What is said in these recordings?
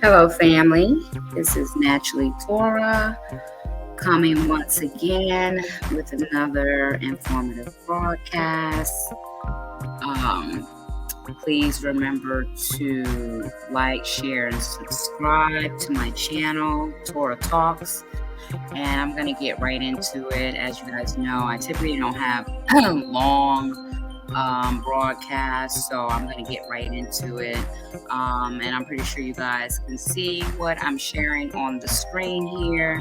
Hello, family. This is Naturally Torah coming once again with another informative broadcast. Um, Please remember to like, share, and subscribe to my channel, Torah Talks. And I'm going to get right into it. As you guys know, I typically don't have long broadcast, so I'm going to get right into it. And I'm pretty sure you guys can see what I'm sharing on the screen here.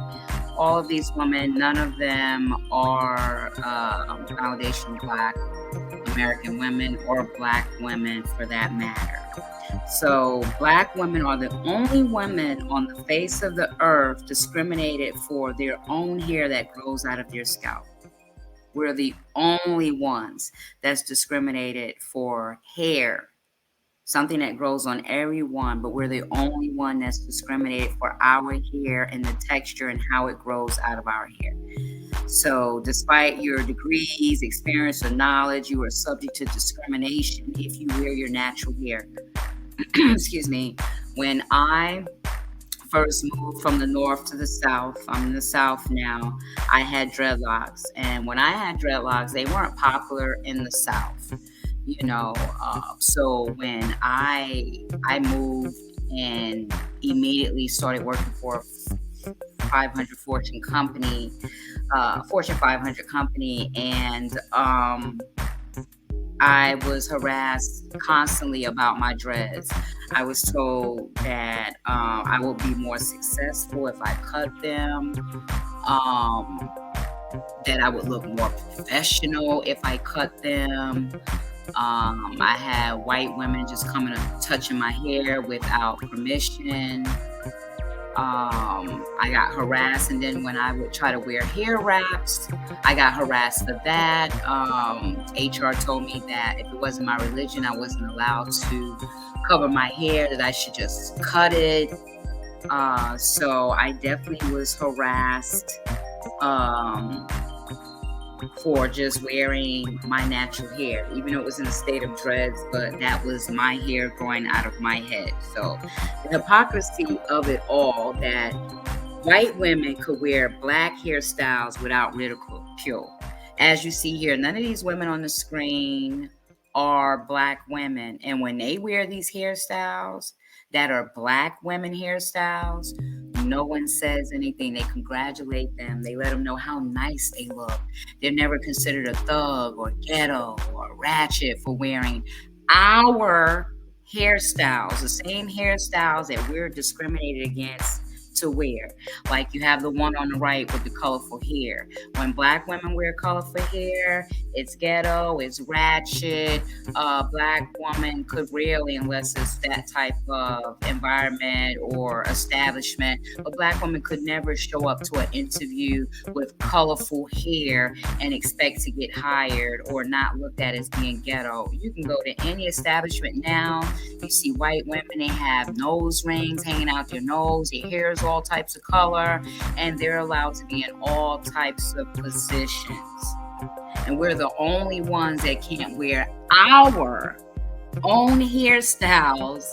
All of these women, none of them are foundation Black American women or Black women for that matter. So Black women are the only women on the face of the earth discriminated for their own hair that grows out of their scalp. We're the only ones that's discriminated for hair, something that grows on everyone, but we're the only one that's discriminated for our hair and the texture and how it grows out of our hair. So despite your degrees, experience, or knowledge, you are subject to discrimination if you wear your natural hair. Excuse me. When I first moved from the north to the south, I'm in the south now, I had dreadlocks. And when I had dreadlocks, they weren't popular in the south, so when I moved and immediately started working for a 500 Fortune company, Fortune 500 company, and I was harassed constantly about my dreads. I was told that I would be more successful if I cut them, that I would look more professional if I cut them. I had white women just coming and touching my hair without permission. I got harassed, and then when I would try to wear hair wraps, I got harassed for that. HR told me that if it wasn't my religion, I wasn't allowed to cover my hair, that I should just cut it. So I definitely was harassed for just wearing my natural hair, even though it was in a state of dreads, but that was my hair growing out of my head. So the hypocrisy of it all, that white women could wear Black hairstyles without ridicule. As you see here, none of these women on the screen are Black women. And when they wear these hairstyles that are Black women hairstyles, no one says anything. They congratulate them. They let them know how nice they look. They're never considered a thug or ghetto or ratchet for wearing our hairstyles, the same hairstyles that we're discriminated against to wear. Like you have the one on the right with the colorful hair. When Black women wear colorful hair, it's ghetto, it's ratchet. Black woman could rarely, unless it's that type of environment or establishment, but Black women could never show up to an interview with colorful hair and expect to get hired or not looked at as being ghetto. You can go to any establishment now, you see white women, they have nose rings hanging out their nose, their hair is all types of color, and they're allowed to be in all types of positions. And we're the only ones that can't wear our own hairstyles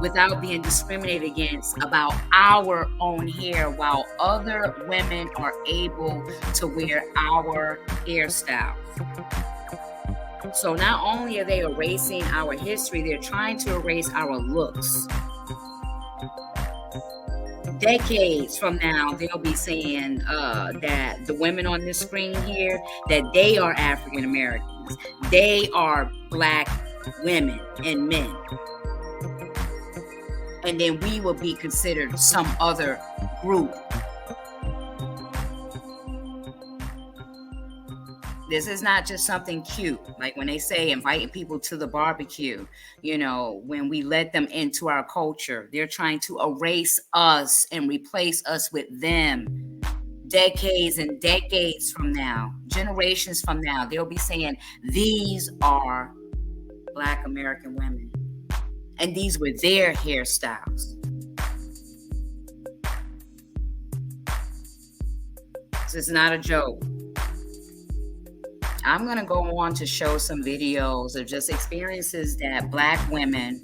without being discriminated against about our own hair, while other women are able to wear our hairstyles. So not only are they erasing our history, they're trying to erase our looks. Decades from now, they'll be saying that the women on this screen here, that they are African Americans. They are Black women and men. And then we will be considered some other group. This is not just something cute. Like when they say inviting people to the barbecue, when we let them into our culture, they're trying to erase us and replace us with them. Decades and decades from now, generations from now, they'll be saying, these are Black American women. And these were their hairstyles. This is not a joke. I'm going to go on to show some videos of just experiences that Black women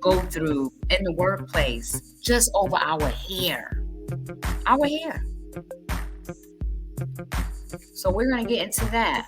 go through in the workplace just over our hair. Our hair. So we're going to get into that.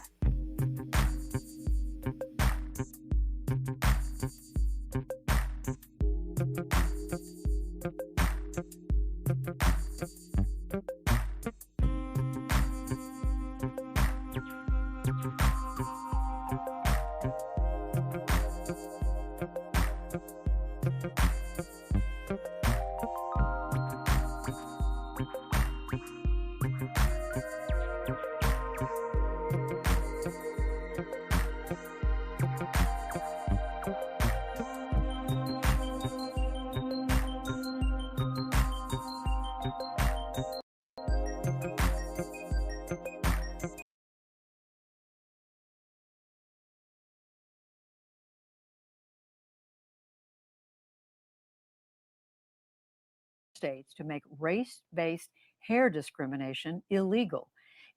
States to make race-based hair discrimination illegal.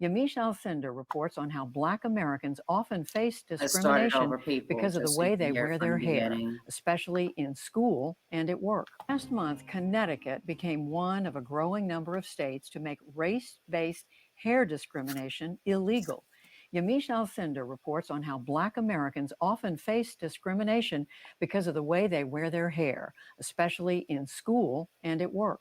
Yamiche Alcindor reports on how Black Americans often face Let's start it discrimination over, people, because of the just so you way can they hear it wear from their the hair, beginning. especially in school and at work. Last month, Connecticut became one of a growing number of states to make race-based hair discrimination illegal. Yamiche Alcindor reports on how Black Americans often face discrimination because of the way they wear their hair, especially in school and at work.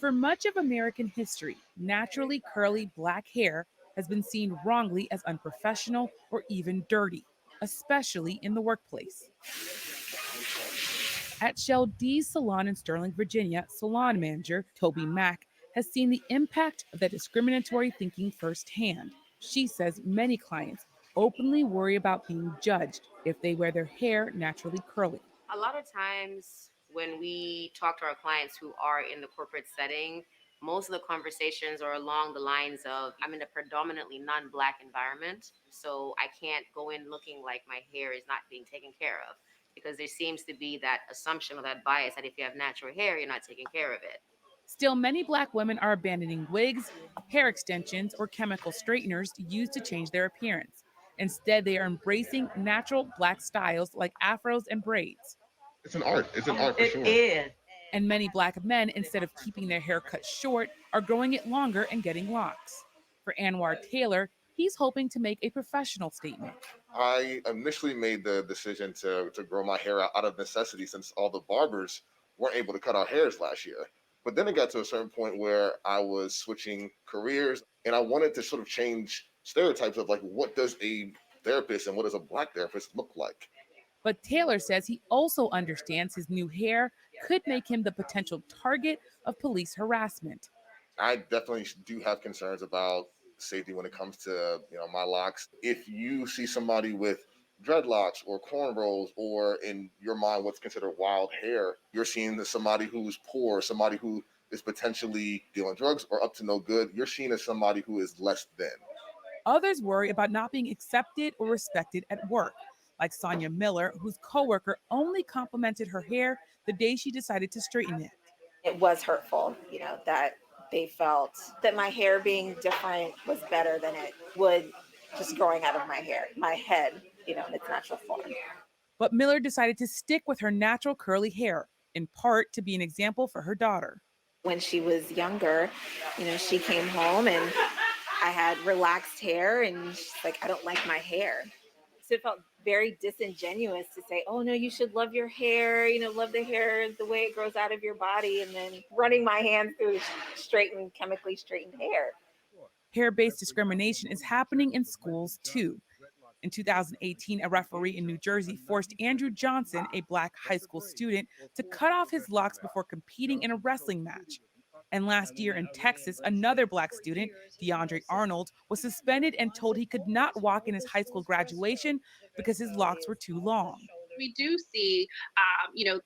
For much of American history, naturally curly Black hair has been seen wrongly as unprofessional or even dirty, especially in the workplace. At Shell D's salon in Sterling, Virginia, salon manager Toby Mack has seen the impact of that discriminatory thinking firsthand. She says many clients openly worry about being judged if they wear their hair naturally curly. A lot of times when we talk to our clients who are in the corporate setting, most of the conversations are along the lines of I'm in a predominantly non-Black environment, so I can't go in looking like my hair is not being taken care of, because there seems to be that assumption or that bias that if you have natural hair, you're not taking care of it. Still, many Black women are abandoning wigs, hair extensions, or chemical straighteners used to change their appearance. Instead, they are embracing natural Black styles like afros and braids. It's an art. It's an art for It sure. is. And many Black men, instead of keeping their hair cut short, are growing it longer and getting locks. For Anwar Taylor, he's hoping to make a professional statement. I initially made the decision to grow my hair out of necessity since all the barbers weren't able to cut our hairs last year. But then it got to a certain point where I was switching careers and I wanted to sort of change stereotypes of like what does a therapist and what does a Black therapist look like? But Taylor says he also understands his new hair could make him the potential target of police harassment. I definitely do have concerns about safety when it comes to my locks. If you see somebody with dreadlocks or cornrows, or in your mind what's considered wild hair, you're seeing somebody who's poor, somebody who is potentially dealing drugs or up to no good. You're seen as somebody who is less than. Others worry about not being accepted or respected at work, like Sonia Miller, whose coworker only complimented her hair the day she decided to straighten it. It was hurtful, that they felt that my hair being different was better than it would just growing out of my head, in its natural form. But Miller decided to stick with her natural curly hair, in part to be an example for her daughter. When she was younger, she came home and I had relaxed hair and she's like, I don't like my hair. So it felt very disingenuous to say, oh no, you should love your hair, love the hair, the way it grows out of your body, and then running my hand through chemically straightened hair. Hair-based discrimination is happening in schools too. In 2018, a referee in New Jersey forced Andrew Johnson, a Black high school student, to cut off his locks before competing in a wrestling match. And last year in Texas, another Black student, DeAndre Arnold, was suspended and told he could not walk in his high school graduation because his locks were too long. We do see,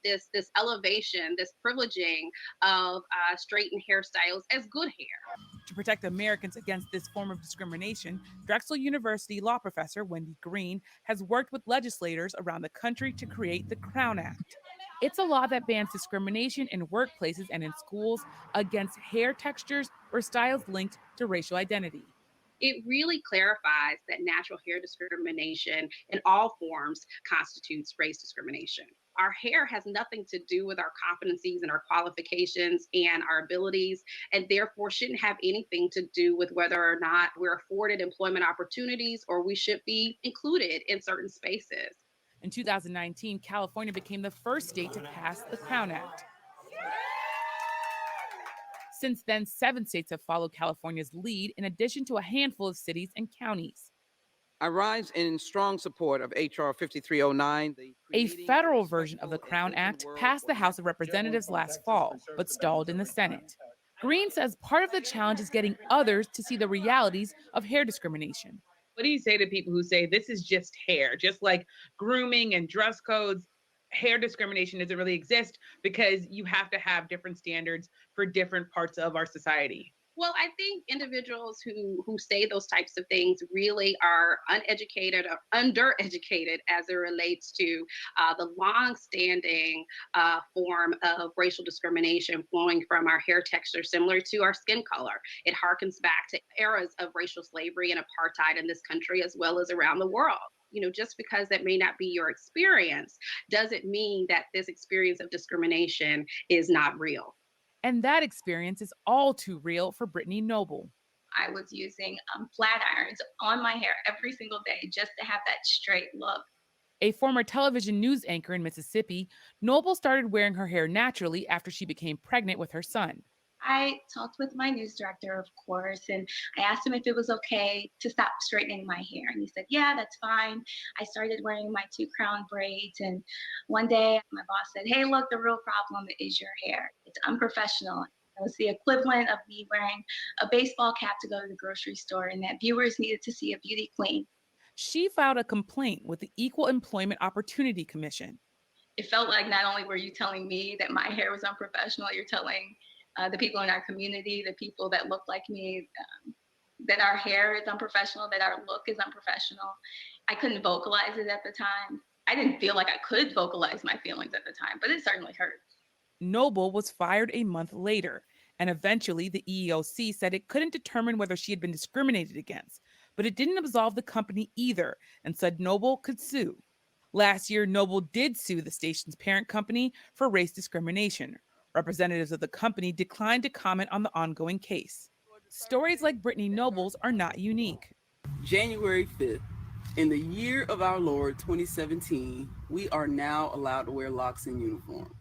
this elevation, this privileging of straightened hairstyles as good hair. To protect Americans against this form of discrimination, Drexel University law professor Wendy Green has worked with legislators around the country to create the Crown Act. It's a law that bans discrimination in workplaces and in schools against hair textures or styles linked to racial identity. It really clarifies that natural hair discrimination in all forms constitutes race discrimination. Our hair has nothing to do with our competencies and our qualifications and our abilities, and therefore shouldn't have anything to do with whether or not we're afforded employment opportunities or we should be included in certain spaces. In 2019, California became the first state to pass the Crown Act. Since then, 7 states have followed California's lead, in addition to a handful of cities and counties. I rise in strong support of H.R. 5309. A federal version of the Crown Act passed the House of Representatives last fall, but stalled in the Senate. Green says part of the challenge is getting others to see the realities of hair discrimination. What do you say to people who say this is just hair, just like grooming and dress codes? Hair discrimination doesn't really exist because you have to have different standards for different parts of our society. Well, I think individuals who say those types of things really are uneducated or undereducated as it relates to the long-standing form of racial discrimination flowing from our hair texture, similar to our skin color. It harkens back to eras of racial slavery and apartheid in this country as well as around the world. Just because that may not be your experience doesn't mean that this experience of discrimination is not real. And that experience is all too real for Brittany Noble. I was using flat irons on my hair every single day just to have that straight look. A former television news anchor in Mississippi, Noble started wearing her hair naturally after she became pregnant with her son. I talked with my news director, of course, and I asked him if it was okay to stop straightening my hair. And he said, yeah, that's fine. I started wearing my 2 crown braids. And one day my boss said, hey, look, the real problem is your hair. It's unprofessional. It was the equivalent of me wearing a baseball cap to go to the grocery store, and that viewers needed to see a beauty queen. She filed a complaint with the Equal Employment Opportunity Commission. It felt like not only were you telling me that my hair was unprofessional, you're telling the people in our community, the people that look like me, that our hair is unprofessional, that our look is unprofessional. I couldn't vocalize it at the time. I didn't feel like I could vocalize my feelings at the time, but it certainly hurt. Noble was fired a month later, and eventually the EEOC said it couldn't determine whether she had been discriminated against, but it didn't absolve the company either and said Noble could sue. Last year, Noble did sue the station's parent company for race discrimination. Representatives of the company declined to comment on the ongoing case. Stories like Brittany Noble's are not unique. January 5th, in the year of our Lord 2017, we are now allowed to wear locks in uniform.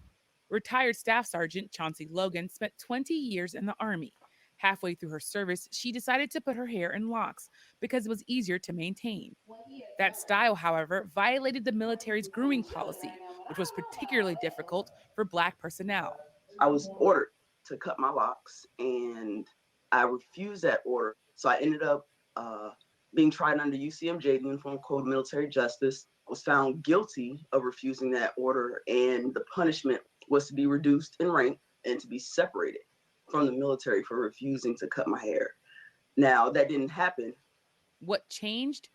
Retired Staff Sergeant Chauncey Logan spent 20 years in the Army. Halfway through her service, she decided to put her hair in locks because it was easier to maintain. That style, however, violated the military's grooming policy, which was particularly difficult for Black personnel. I was ordered to cut my locks, and I refused that order. So I ended up being tried under UCMJ, the Uniform Code of Military Justice. I was found guilty of refusing that order, and the punishment was to be reduced in rank and to be separated from the military for refusing to cut my hair. Now, that didn't happen. What changed?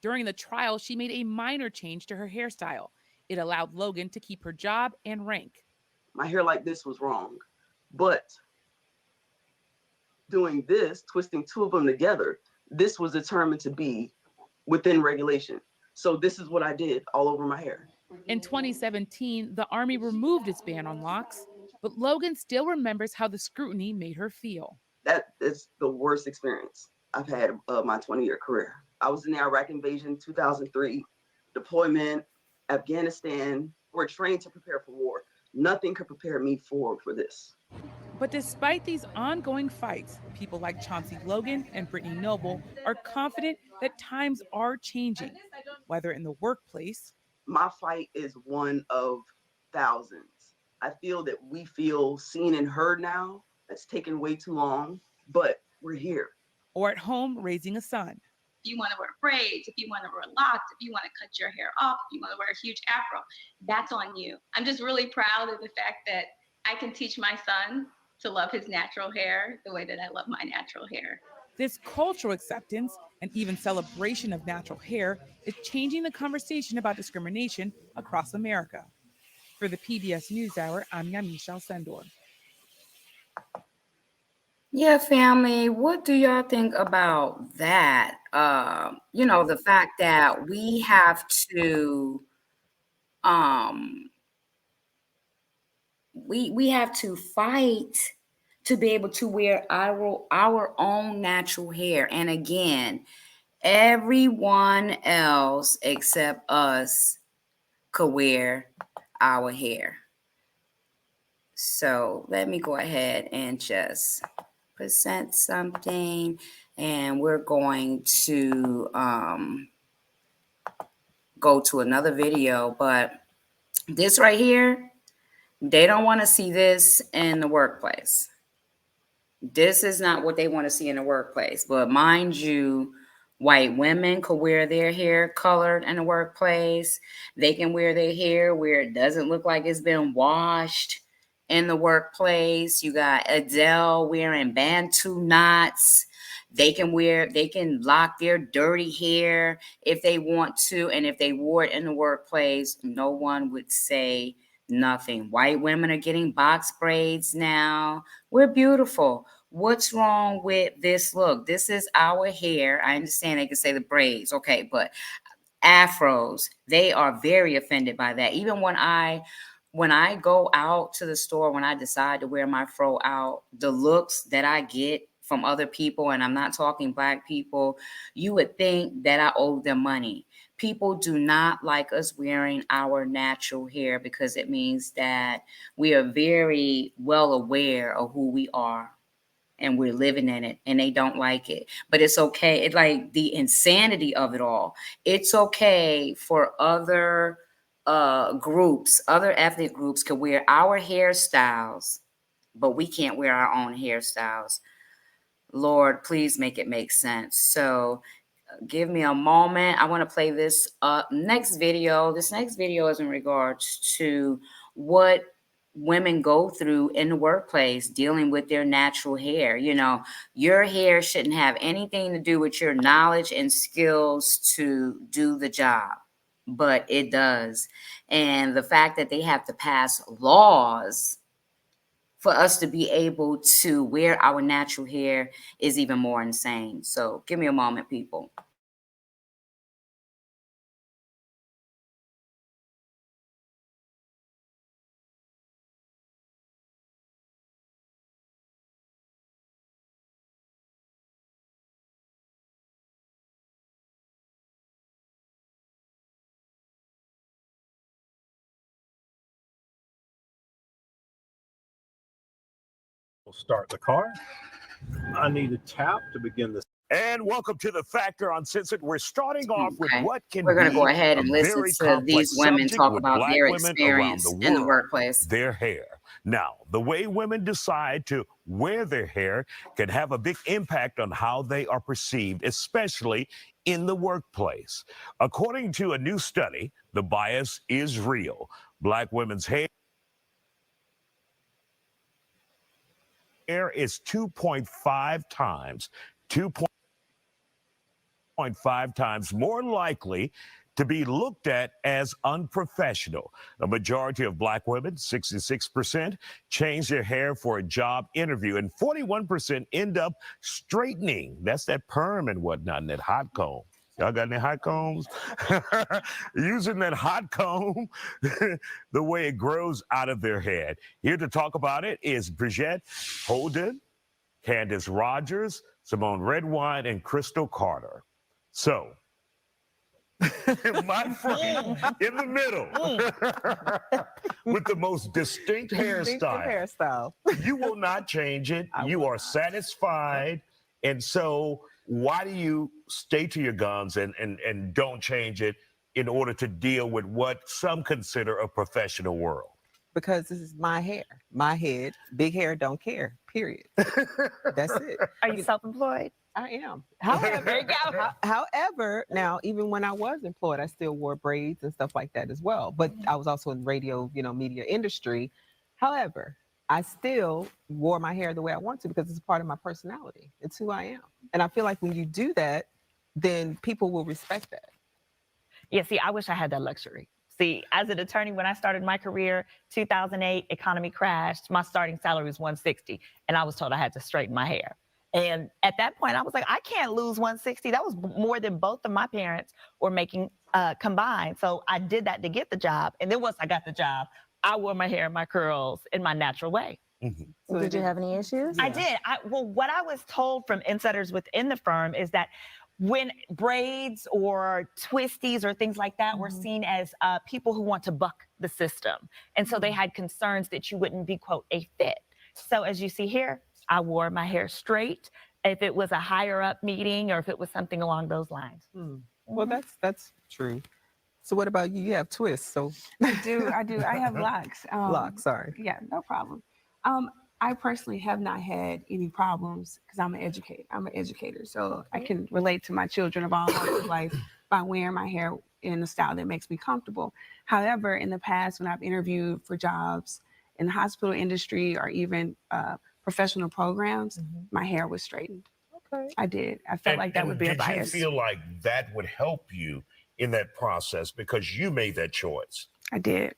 During the trial, she made a minor change to her hairstyle. It allowed Logan to keep her job and rank. My hair like this was wrong, but doing this, twisting 2 of them together, this was determined to be within regulation. So this is what I did all over my hair. In 2017, the Army removed its ban on locks, but Logan still remembers how the scrutiny made her feel. That is the worst experience I've had of my 20-year career. I was in the Iraq invasion, 2003, deployment, Afghanistan. We're trained to prepare for war. Nothing could prepare me for this. But despite these ongoing fights, people like Chauncey Logan and Brittany Noble are confident that times are changing, whether in the workplace. My fight is one of thousands. I feel that we feel seen and heard now. It's taken way too long, but we're here. Or at home raising a son. If you want to wear braids, if you want to wear locks, if you want to cut your hair off, if you want to wear a huge afro, that's on you. I'm just really proud of the fact that I can teach my son to love his natural hair the way that I love my natural hair. This cultural acceptance and even celebration of natural hair is changing the conversation about discrimination across America. For the PBS NewsHour, I'm Yamisha Sendor. Yeah, family, what do y'all think about that? The fact that um we have to fight to be able to wear our own natural hair. And again, everyone else except us could wear our hair. So let me go ahead and just present something, and we're going to go to another video. But this right here, they don't want to see this in the workplace. This is not what they want to see in the workplace. But mind you, white women could wear their hair colored in the workplace. They can wear their hair where it doesn't look like it's been washed in the workplace. You got Adele wearing Bantu knots. They can lock their dirty hair if they want to. And if they wore it in the workplace, no one would say nothing. White women are getting box braids now. We're beautiful. What's wrong with this look? This is our hair. I understand they can say the braids, okay, but afros, they are very offended by that. Even when I go out to the store, when I decide to wear my fro out, the looks that I get from other people, and I'm not talking black people, you would think that I owe them money. People do not like us wearing our natural hair because it means that we are very well aware of who we are and we're living in it, and they don't like it. But it's okay. It's like the insanity of it all. It's okay for other groups, other ethnic groups can wear our hairstyles, but we can't wear our own hairstyles. Lord, please make it make sense. So give me a moment. I want to play this next video. This next video is in regards to what women go through in the workplace dealing with their natural hair. Your hair shouldn't have anything to do with your knowledge and skills to do the job, but it does. And the fact that they have to pass laws for us to be able to wear our natural hair is even more insane. So give me a moment, people. We'll start the car. I need a tap to begin this. And welcome to The Factor Uncensored. We're starting off with Okay. what can We're going to go be ahead a and listen very to these complex women subject talk with about Black their women around the experience in the world, workplace. their hair. Now, the way women decide to wear their hair can have a big impact on how they are perceived, especially in the workplace. According to a new study, the bias is real. Black women's hair is 2.5 times, 2.5 times more likely to be looked at as unprofessional. A majority of Black women, 66%, change their hair for a job interview, and 41% end up straightening. That's that perm and whatnot, and that hot comb. Y'all got any hot combs? Using that hot comb the way it grows out of their head. Here to talk about it is Bridget Holden, Candace Rogers, Simone Redwine, and Crystal Carter. So, my friend in the middle with the most distinct hairstyle. You will not change it. You are satisfied. And so, why do you stay to your guns and don't change it in order to deal with what some consider a professional world? Because this is my hair, my head. Big hair don't care, period. That's it. Are you self-employed? I am. However, now, even when I was employed, I still wore braids and stuff like that as well. But I was also in radio, media industry. However, I still wore my hair the way I want to because it's a part of my personality. It's who I am. And I feel like when you do that, then people will respect that. Yeah, see, I wish I had that luxury. See, as an attorney, when I started my career, 2008, economy crashed. My starting salary was 160, and I was told I had to straighten my hair. And at that point, I was like, I can't lose 160. That was more than both of my parents were making combined. So I did that to get the job. And then once I got the job, I wore my hair and my curls in my natural way. So did you have any issues? I did. Well, what I was told from insiders within the firm is that when braids or twisties or things like that were seen as people who want to buck the system. And so they had concerns that you wouldn't be, quote, a fit. So as you see here, I wore my hair straight if it was a higher up meeting or if it was something along those lines. Well, that's true. So what about you? You have twists, so. I do. I have locks. Locks, sorry. Yeah, no problem. I personally have not had any problems because I'm an educator. So I can relate to my children of all walks of life by wearing my hair in a style that makes me comfortable. However, in the past, when I've interviewed for jobs in the hospital industry or even professional programs, my hair was straightened. Okay. I did. I felt like that would be a bias. Did you feel like that would help you in that process because you made that choice? I did.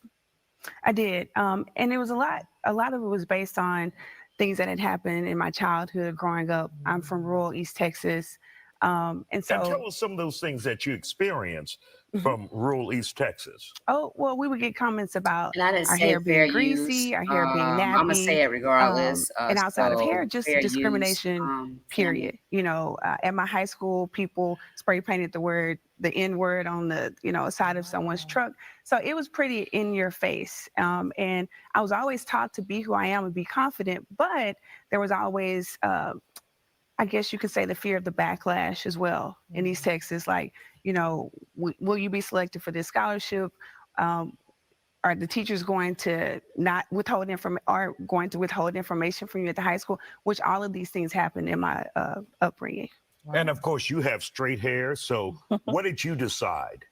And it was a lot of it was based on things that had happened in my childhood growing up. I'm from rural East Texas. And tell us some of those things that you experienced from rural East Texas. Oh, well, we would get comments about And I didn't our say hair fair being greasy, use. our hair being nappy. I'm gonna say it regardless. And outside of hair, just fair discrimination, use, period. At my high school, people spray painted the N word on the, side of someone's truck. So it was pretty in your face. And I was always taught to be who I am and be confident, but there was always, I guess you could say, the fear of the backlash as well in East Texas. Like, will you be selected for this scholarship? Are the teachers going to not withhold information from you at the high school? Which all of these things happened in my upbringing. And of course, you have straight hair. So what did you decide?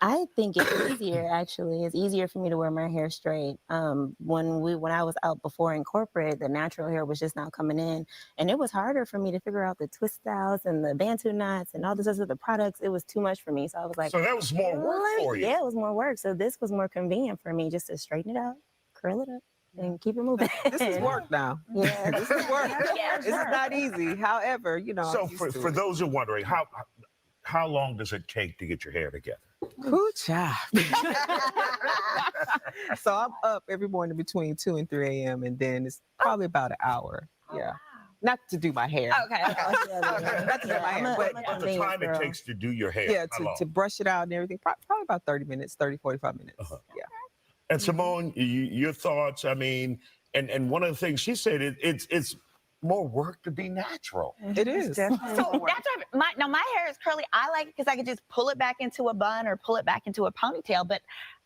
I think it's easier, actually. It's easier for me to wear my hair straight. When I was out before in corporate, the natural hair was just now coming in. And it was harder for me to figure out the twist styles and the Bantu knots and all this other products. It was too much for me. So I was like, so that was more work for you. Yeah, it was more work. So this was more convenient for me just to straighten it out, curl it up, and keep it moving. This is work now. Yeah, this is work. This is not easy. However, So for those who are wondering, how long does it take to get your hair together? Good job. So I'm up every morning between 2 and 3 a.m. and then it's probably about an hour. Yeah. Not to do my hair. Okay. Not to do my hair, but the time it takes to do your hair. Yeah, to brush it out and everything. Probably about 30 minutes, 45 minutes. Yeah. And Simone, your thoughts? I mean, and one of the things she said, it's more work to be natural. It is. So that's now my hair is curly. I like it because I can just pull it back into a bun or pull it back into a ponytail. But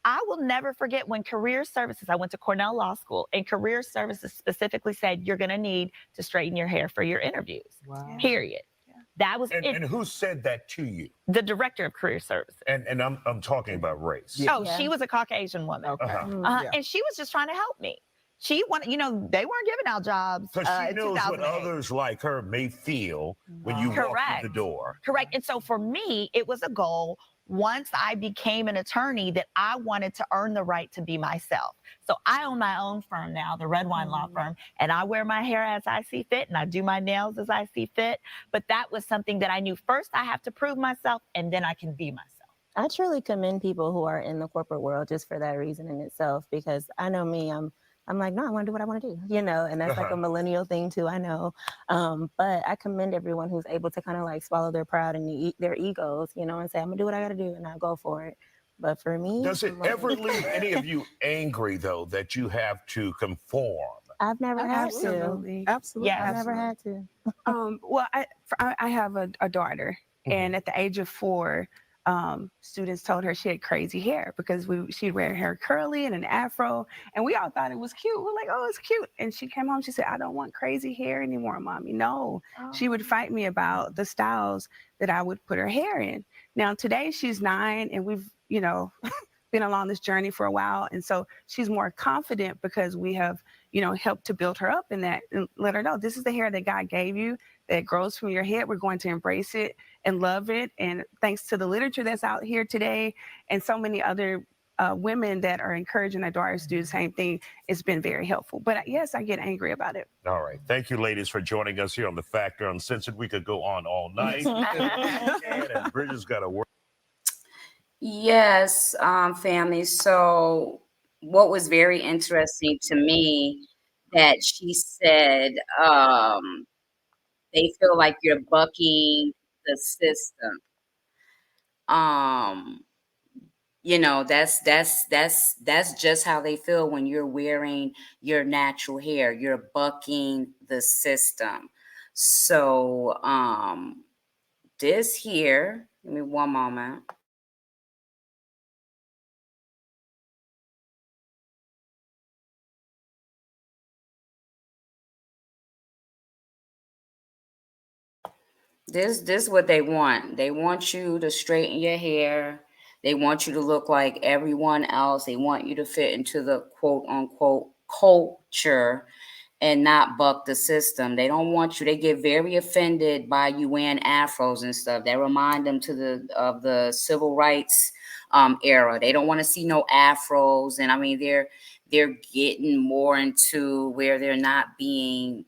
I will never forget when career services, I went to Cornell Law School, and career services specifically said you're going to need to straighten your hair for your interviews. Wow. Period. Yeah. That was and who said that to you? The director of career services. And I'm talking about race. Yeah. She was a Caucasian woman. Okay. And she was just trying to help me. She wanted, they weren't giving out jobs. So she knows what others like her may feel when you walk through the door. Correct. And so for me, it was a goal once I became an attorney that I wanted to earn the right to be myself. So I own my own firm now, the Red Wine Law Firm, and I wear my hair as I see fit and I do my nails as I see fit. But that was something that I knew first I have to prove myself and then I can be myself. I truly commend people who are in the corporate world just for that reason in itself, because I know me, I'm like, no, I want to do what I want to do, and that's like a millennial thing too, I know. But I commend everyone who's able to kind of like swallow their pride and their egos, and say, I'm gonna do what I got to do and I'll go for it. But for me, does it ever leave any of you angry though, that you have to conform? I've never had Absolutely. to. Absolutely. Yeah, I've never had to. Well, I have a daughter, and at the age of 4, students told her she had crazy hair because she'd wear her hair curly and an afro, and we all thought it was cute. We're like, oh, it's cute. And she came home, she said, I don't want crazy hair anymore, Mommy. No. She would fight me about the styles that I would put her hair in. Now today she's 9 and we've, been along this journey for a while. And so she's more confident because we have, helped to build her up in that and let her know this is the hair that God gave you that grows from your head. We're going to embrace it and love it. And thanks to the literature that's out here today and so many other women that are encouraging their daughters to do the same thing, it's been very helpful. But yes, I get angry about it. All right. Thank you, ladies, for joining us here on The Factor Uncensored. We could go on all night. And Bridget's got to work. Yes, family. So, what was very interesting to me that she said, they feel like you're bucking the system. Um, that's just how they feel when you're wearing your natural hair. You're bucking the system. So, this here, give me one moment. This what they want. They want you to straighten your hair. They want you to look like everyone else. They want you to fit into the quote unquote culture and not buck the system. They don't want you. They get very offended by you wearing afros and stuff. That remind them to the civil rights era. They don't want to see no afros. And I mean they're getting more into where they're not being,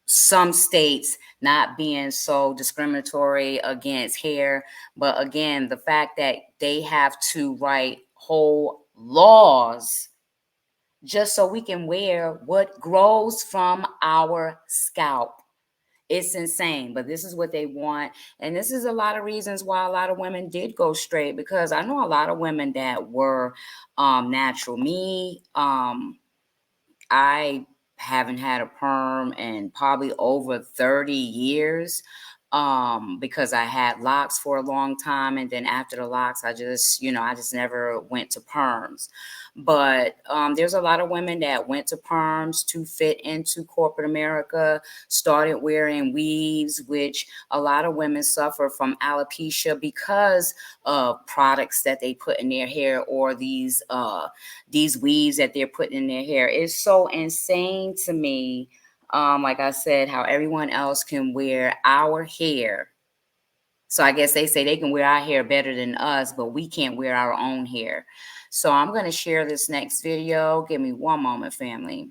some states not being so discriminatory against hair. But again, the fact that they have to write whole laws just so we can wear what grows from our scalp. It's insane, but this is what they want. And this is a lot of reasons why a lot of women did go straight, because I know a lot of women that were natural. I haven't had a perm in probably over 30 years, because I had locks for a long time. And then after the locks, I just never went to perms. But there's a lot of women that went to perms to fit into corporate America, started wearing weaves, which a lot of women suffer from alopecia because of products that they put in their hair, or these weaves that they're putting in their hair. It's so insane to me. Like I said, how everyone else can wear our hair. So I guess they say they can wear our hair better than us, but we can't wear our own hair. So I'm going to share this next video. Give me one moment, family.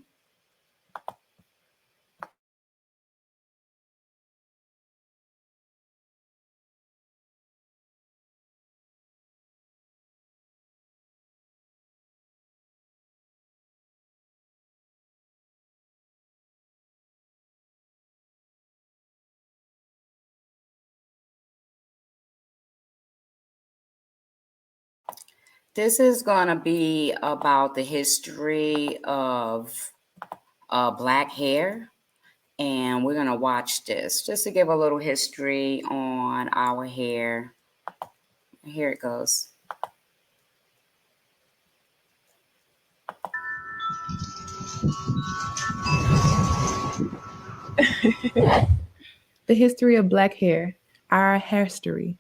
This is going to be about the history of black hair. And we're going to watch this just to give a little history on our hair. Here it goes. The history of black hair, our hairstory.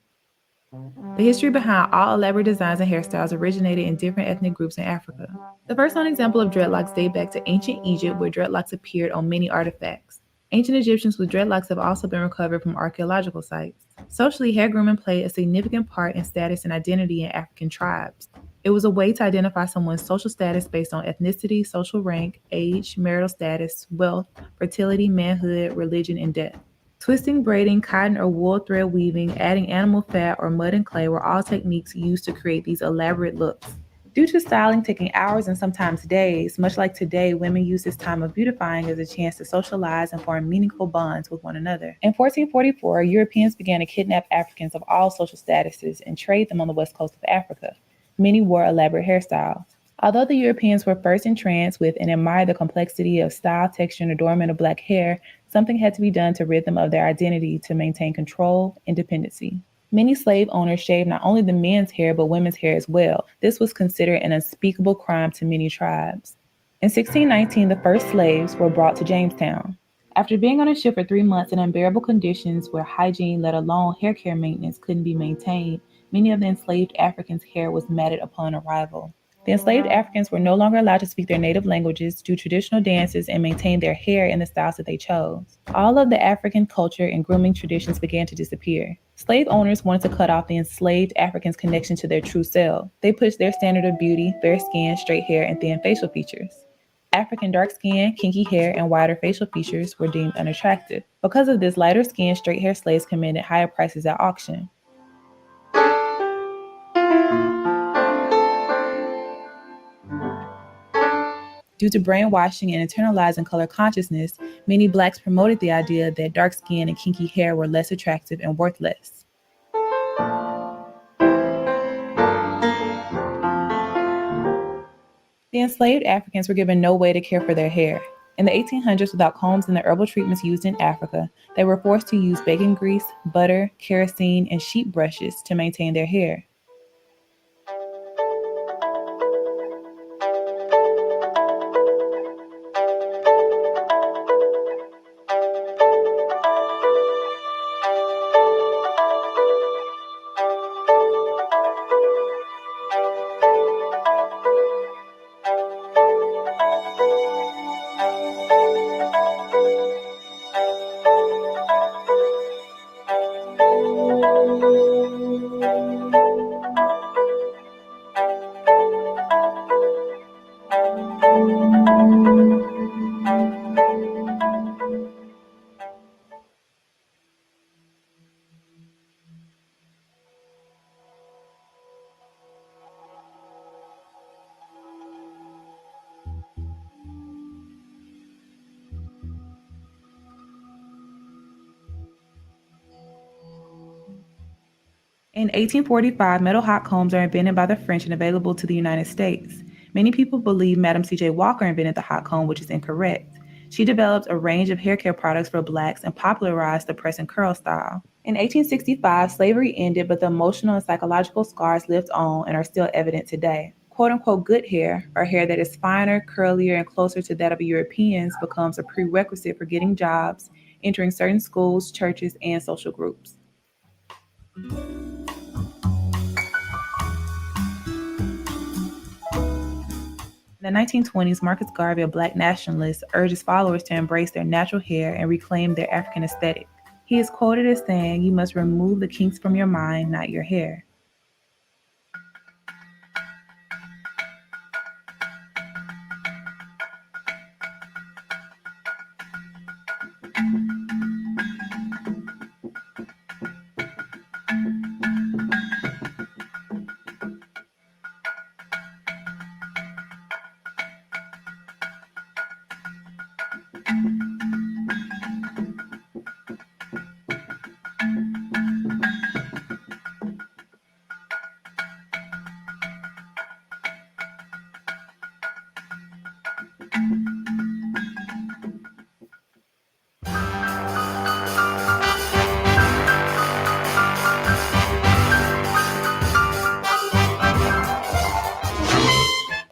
The history behind all elaborate designs and hairstyles originated in different ethnic groups in Africa. The first known example of dreadlocks date back to ancient Egypt, where dreadlocks appeared on many artifacts. Ancient Egyptians with dreadlocks have also been recovered from archaeological sites. Socially, hair grooming played a significant part in status and identity in African tribes. It was a way to identify someone's social status based on ethnicity, social rank, age, marital status, wealth, fertility, manhood, religion, and death. Twisting, braiding, cotton or wool thread weaving, adding animal fat or mud and clay were all techniques used to create these elaborate looks. Due to styling taking hours and sometimes days, much like today, women use this time of beautifying as a chance to socialize and form meaningful bonds with one another. In 1444, Europeans began to kidnap Africans of all social statuses and trade them on the west coast of Africa. Many wore elaborate hairstyles. Although the Europeans were first entranced with and admired the complexity of style, texture, and adornment of black hair, something had to be done to rid them of their identity to maintain control and dependency. Many slave owners shaved not only the men's hair but women's hair as well. This was considered an unspeakable crime to many tribes. In 1619, the first slaves were brought to Jamestown. After being on a ship for 3 months in unbearable conditions where hygiene, let alone hair care maintenance, couldn't be maintained, many of the enslaved Africans' hair was matted upon arrival. The enslaved Africans were no longer allowed to speak their native languages, do traditional dances, and maintain their hair in the styles that they chose. All of the African culture and grooming traditions began to disappear. Slave owners wanted to cut off the enslaved Africans' connection to their true self. They pushed their standard of beauty, fair skin, straight hair, and thin facial features. African dark skin, kinky hair, and wider facial features were deemed unattractive. Because of this, lighter skinned, straight hair slaves commanded higher prices at auction. Due to brainwashing and internalizing color consciousness, many blacks promoted the idea that dark skin and kinky hair were less attractive and worth less. The enslaved Africans were given no way to care for their hair. In the 1800s, without combs and the herbal treatments used in Africa, they were forced to use bacon grease, butter, kerosene, and sheep brushes to maintain their hair. In 1845, metal hot combs are invented by the French and available to the United States. Many people believe Madam C.J. Walker invented the hot comb, which is incorrect. She developed a range of hair care products for blacks and popularized the press and curl style. In 1865, slavery ended, but the emotional and psychological scars lived on and are still evident today. Quote-unquote good hair, or hair that is finer, curlier, and closer to that of Europeans, becomes a prerequisite for getting jobs, entering certain schools, churches, and social groups. In the 1920s, Marcus Garvey, a black nationalist, urged his followers to embrace their natural hair and reclaim their African aesthetic. He is quoted as saying, "You must remove the kinks from your mind, not your hair."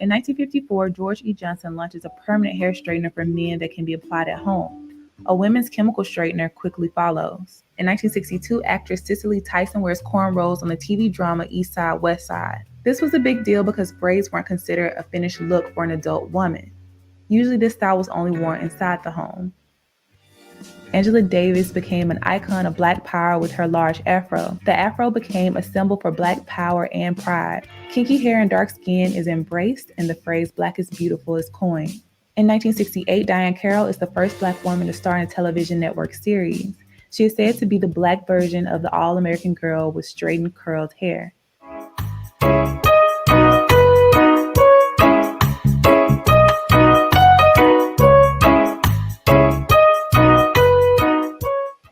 In 1954, George E. Johnson launches a permanent hair straightener for men that can be applied at home. A women's chemical straightener quickly follows. In 1962, actress Cicely Tyson wears cornrows on the TV drama East Side, West Side. This was a big deal because braids weren't considered a finished look for an adult woman. Usually this style was only worn inside the home. Angela Davis became an icon of Black power with her large afro. The afro became a symbol for Black power and pride. Kinky hair and dark skin is embraced, and the phrase Black is beautiful is coined. In 1968, Diahann Carroll is the first Black woman to star in a television network series. She is said to be the Black version of the all-American girl with straightened, curled hair.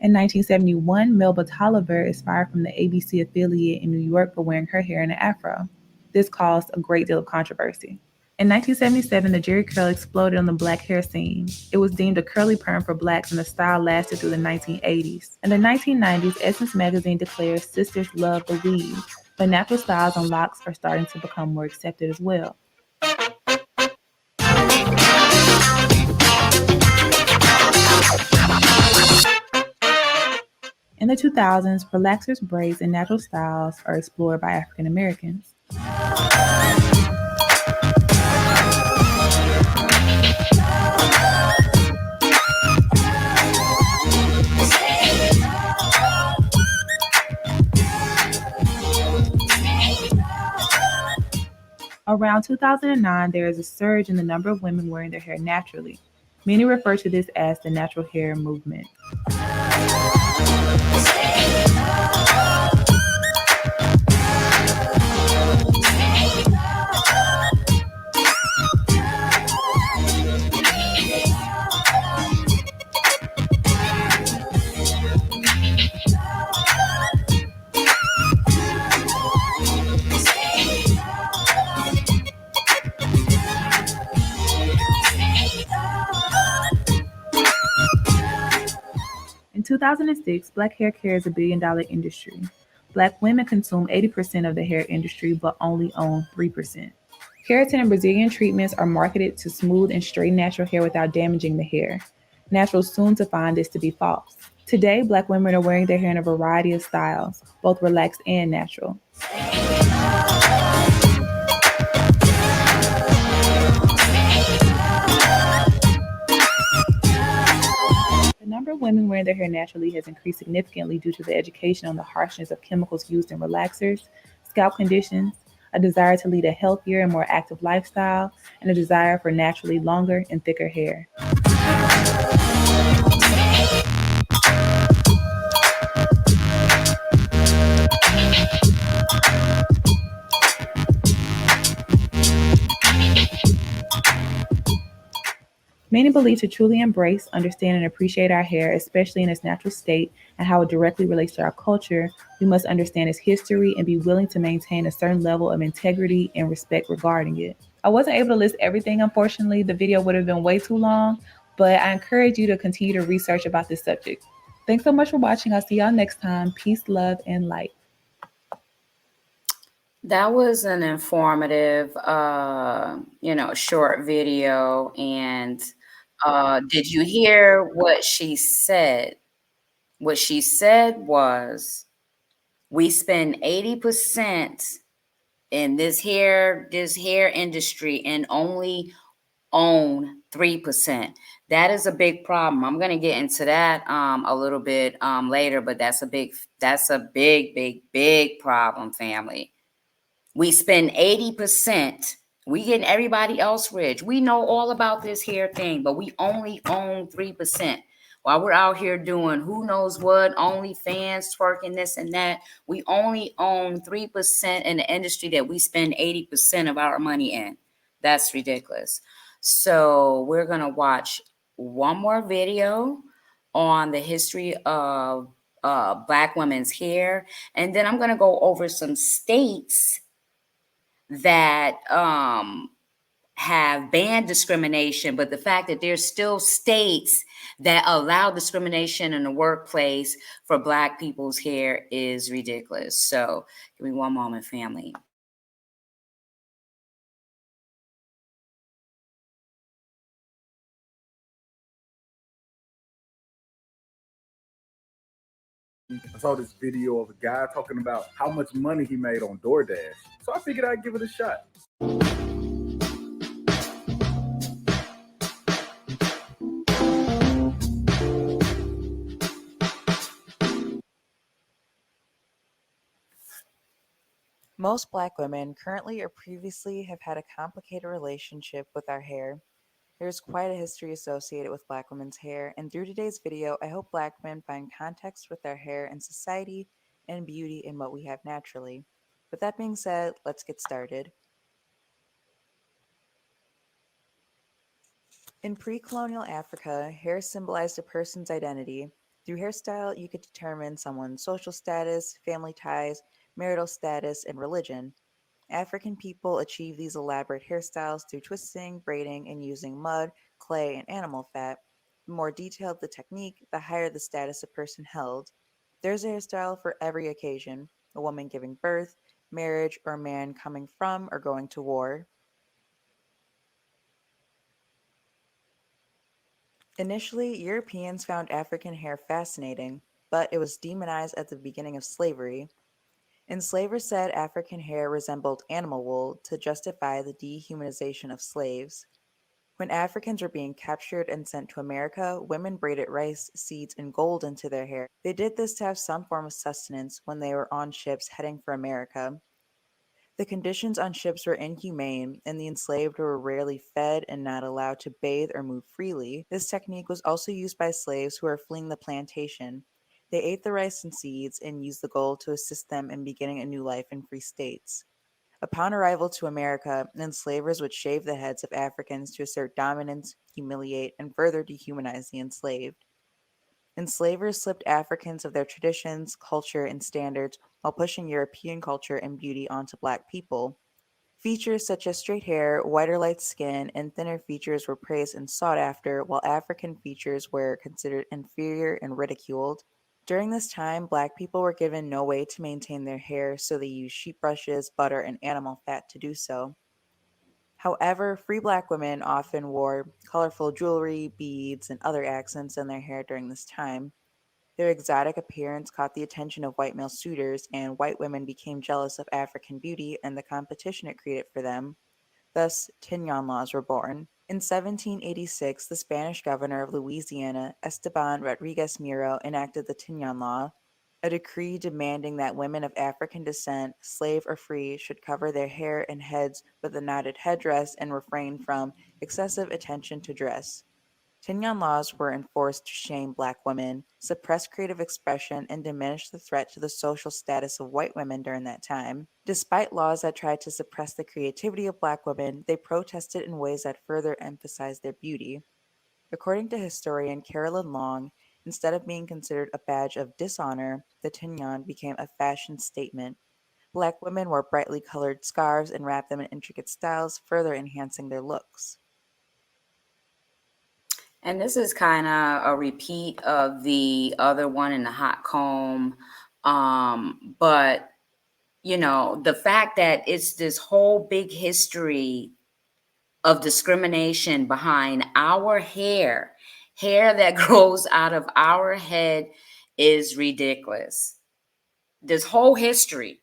In 1971, Melba Tolliver is fired from the ABC affiliate in New York for wearing her hair in an afro. This caused a great deal of controversy. In 1977, the Jerry curl exploded on the Black hair scene. It was deemed a curly perm for Blacks, and the style lasted through the 1980s. In the 1990s, Essence magazine declares sisters love the weave, but natural styles and locks are starting to become more accepted as well. In the 2000s, relaxers, braids, and natural styles are explored by African Americans. Around 2009, there is a surge in the number of women wearing their hair naturally. Many refer to this as the natural hair movement. In 2006, black hair care is a billion-dollar industry. Black women consume 80% of the hair industry but only own 3%. Keratin and Brazilian treatments are marketed to smooth and straighten natural hair without damaging the hair. Naturals soon to find this to be false. Today, black women are wearing their hair in a variety of styles, both relaxed and natural. The number of women wearing their hair naturally has increased significantly due to the education on the harshness of chemicals used in relaxers, scalp conditions, a desire to lead a healthier and more active lifestyle, and a desire for naturally longer and thicker hair. Many believe to truly embrace, understand, and appreciate our hair, especially in its natural state and how it directly relates to our culture, we must understand its history and be willing to maintain a certain level of integrity and respect regarding it. I wasn't able to list everything, unfortunately. The video would have been way too long, but I encourage you to continue to research about this subject. Thanks so much for watching. I'll see y'all next time. Peace, love, and light. That was an informative, short video. And did you hear what she said? What she said was, we spend 80% in this hair industry and only own 3%. That is a big problem. I'm going to get into that a little bit later, but that's a big problem, family. We spend 80%. We getting everybody else rich. We know all about this hair thing, but we only own 3%. While we're out here doing who knows what, OnlyFans, twerking, this and that, we only own 3% in the industry that we spend 80% of our money in. That's ridiculous. So we're going to watch one more video on the history of Black women's hair. And then I'm going to go over some states that have banned discrimination, but the fact that there's still states that allow discrimination in the workplace for Black people's hair is ridiculous. So give me one moment, family. I saw this video of a guy talking about how much money he made on DoorDash. So I figured I'd give it a shot. Most Black women currently or previously have had a complicated relationship with our hair. There's quite a history associated with Black women's hair, and through today's video, I hope Black women find context with their hair in society and beauty in what we have naturally. With that being said, let's get started. In pre-colonial Africa, hair symbolized a person's identity. Through hairstyle, you could determine someone's social status, family ties, marital status, and religion. African people achieved these elaborate hairstyles through twisting, braiding, and using mud, clay, and animal fat. The more detailed the technique, the higher the status a person held. There's a hairstyle for every occasion: a woman giving birth, marriage, or a man coming from or going to war. Initially, Europeans found African hair fascinating, but it was demonized at the beginning of slavery. Enslavers said African hair resembled animal wool to justify the dehumanization of slaves. When Africans were being captured and sent to America, women braided rice, seeds, and gold into their hair. They did this to have some form of sustenance when they were on ships heading for America. The conditions on ships were inhumane, and the enslaved were rarely fed and not allowed to bathe or move freely. This technique was also used by slaves who were fleeing the plantation. They ate the rice and seeds and used the gold to assist them in beginning a new life in free states. Upon arrival to America, enslavers would shave the heads of Africans to assert dominance, humiliate, and further dehumanize the enslaved. Enslavers stripped Africans of their traditions, culture, and standards while pushing European culture and beauty onto Black people. Features such as straight hair, white or light skin, and thinner features were praised and sought after, while African features were considered inferior and ridiculed. During this time, Black people were given no way to maintain their hair, so they used sheep brushes, butter, and animal fat to do so. However, free Black women often wore colorful jewelry, beads, and other accents in their hair during this time. Their exotic appearance caught the attention of white male suitors, and white women became jealous of African beauty and the competition it created for them. Thus, Tignon laws were born. In 1786, the Spanish governor of Louisiana, Esteban Rodriguez Miro, enacted the Tignon Law, a decree demanding that women of African descent, slave or free, should cover their hair and heads with a knotted headdress and refrain from excessive attention to dress. Tignon laws were enforced to shame Black women, suppress creative expression, and diminish the threat to the social status of white women during that time. Despite laws that tried to suppress the creativity of Black women, they protested in ways that further emphasized their beauty. According to historian Carolyn Long, instead of being considered a badge of dishonor, the Tignon became a fashion statement. Black women wore brightly colored scarves and wrapped them in intricate styles, further enhancing their looks. And this is kind of a repeat of the other one in the hot comb. But, the fact that it's this whole big history of discrimination behind our hair that grows out of our head is ridiculous. This whole history,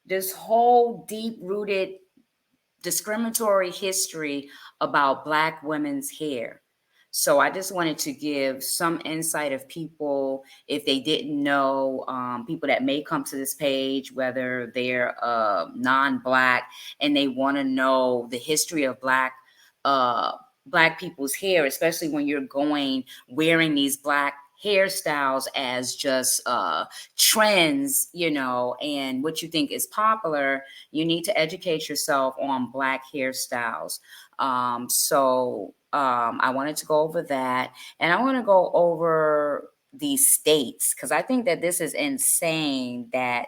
this whole deep rooted discriminatory history about Black women's hair. So I just wanted to give some insight of people, if they didn't know, people that may come to this page, whether they're non-Black and they want to know the history of uh, Black people's hair, especially when you're wearing these Black hairstyles as just trends, and what you think is popular. You need to educate yourself on Black hairstyles. I wanted to go over that, and I want to go over these states, because I think that this is insane that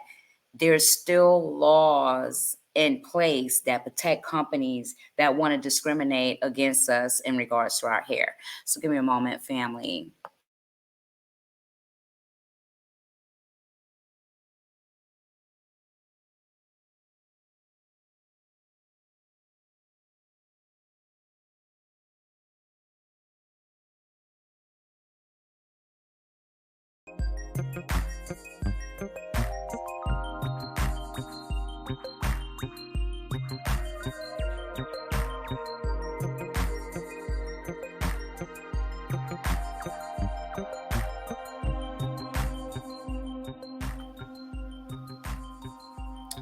there's still laws in place that protect companies that want to discriminate against us in regards to our hair. So give me a moment, family.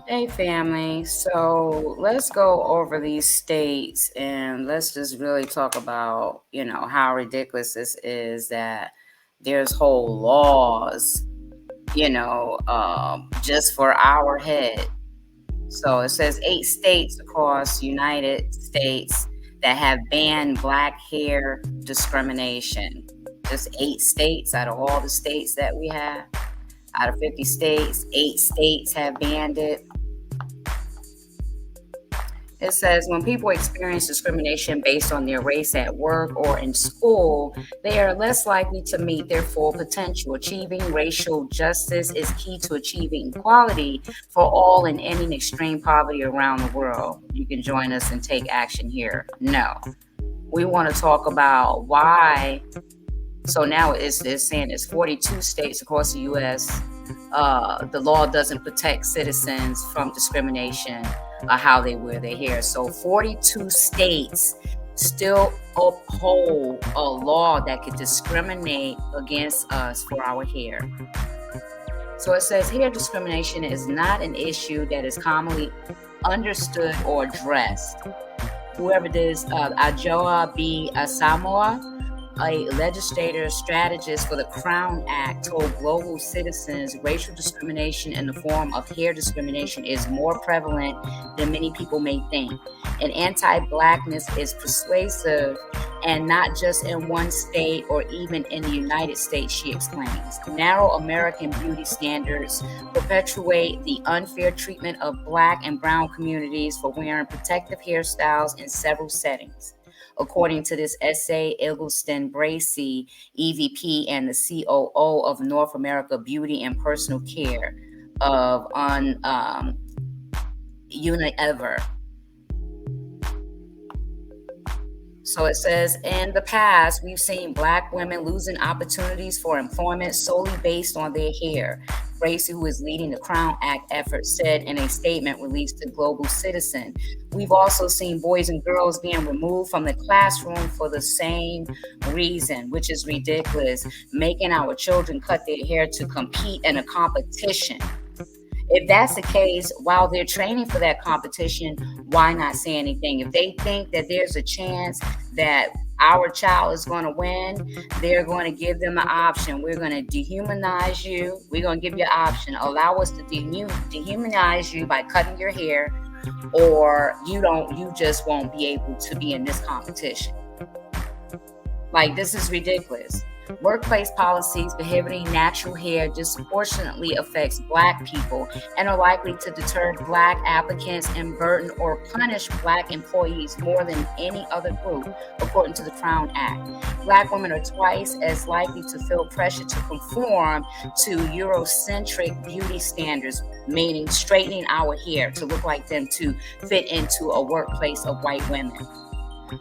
Hey, family. So let's go over these states and let's just really talk about, how ridiculous this is that there's whole laws, just for our head. So it says 8 states across United States that have banned Black hair discrimination. Just 8 states out of all the states that we have. Out of 50 states, 8 states have banned it. It says when people experience discrimination based on their race at work or in school, they are less likely to meet their full potential. Achieving racial justice is key to achieving equality for all in ending extreme poverty around the world. You can join us and take action here. No. We want to talk about why. So now it's saying it's 42 states across the U.S. The law doesn't protect citizens from discrimination or how they wear their hair. So 42 states still uphold a law that could discriminate against us for our hair. So it says hair discrimination is not an issue that is commonly understood or dressed. Whoever this, Ajoa B. Asamoah, a legislator strategist for the Crown Act, told global citizens racial discrimination in the form of hair discrimination is more prevalent than many people may think. And anti-Blackness is persuasive, and not just in one state or even in the United States, she explains. Narrow American beauty standards perpetuate the unfair treatment of Black and Brown communities for wearing protective hairstyles in several settings. According to this essay, Eggleston Bracey, EVP and the COO of North America Beauty and Personal Care of Unilever. So it says, in the past, we've seen Black women losing opportunities for employment solely based on their hair. Bracey, who is leading the Crown Act effort, said in a statement released to Global Citizen. We've also seen boys and girls being removed from the classroom for the same reason, which is ridiculous, making our children cut their hair to compete in a competition. If that's the case, while they're training for that competition, why not say anything? If they think that there's a chance that our child is going to win, they're going to give them an option. We're going to dehumanize you. We're going to give you an option. Allow us to dehumanize you by cutting your hair, or you just won't be able to be in this competition. Like, this is ridiculous. Workplace policies prohibiting natural hair disproportionately affects Black people and are likely to deter Black applicants and burden or punish Black employees more than any other group, according to the Crown Act. Black women are twice as likely to feel pressure to conform to Eurocentric beauty standards, meaning straightening our hair to look like them to fit into a workplace of white women.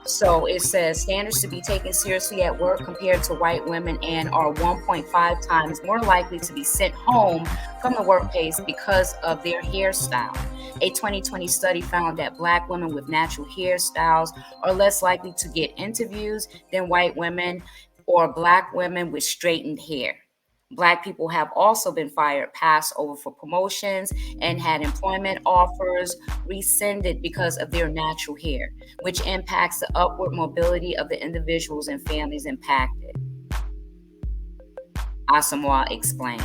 So it says standards to be taken seriously at work compared to white women, and are 1.5 times more likely to be sent home from the workplace because of their hairstyle. A 2020 study found that Black women with natural hairstyles are less likely to get interviews than white women or Black women with straightened hair. Black people have also been fired, passed over for promotions, and had employment offers rescinded because of their natural hair, which impacts the upward mobility of the individuals and families impacted, Asamoah explained.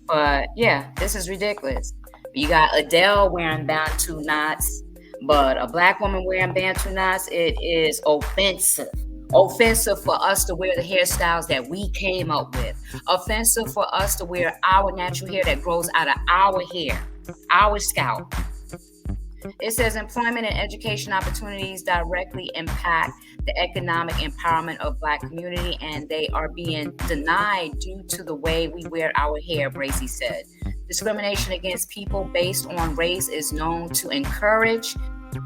But yeah, this is ridiculous. You got Adele wearing Bantu knots, but a Black woman wearing Bantu knots, it is offensive. Offensive for us to wear the hairstyles that we came up with. Offensive for us to wear our natural hair that grows out of our hair, our scalp. It says employment and education opportunities directly impact the economic empowerment of Black community, and they are being denied due to the way we wear our hair, Bracey said. Discrimination against people based on race is known to encourage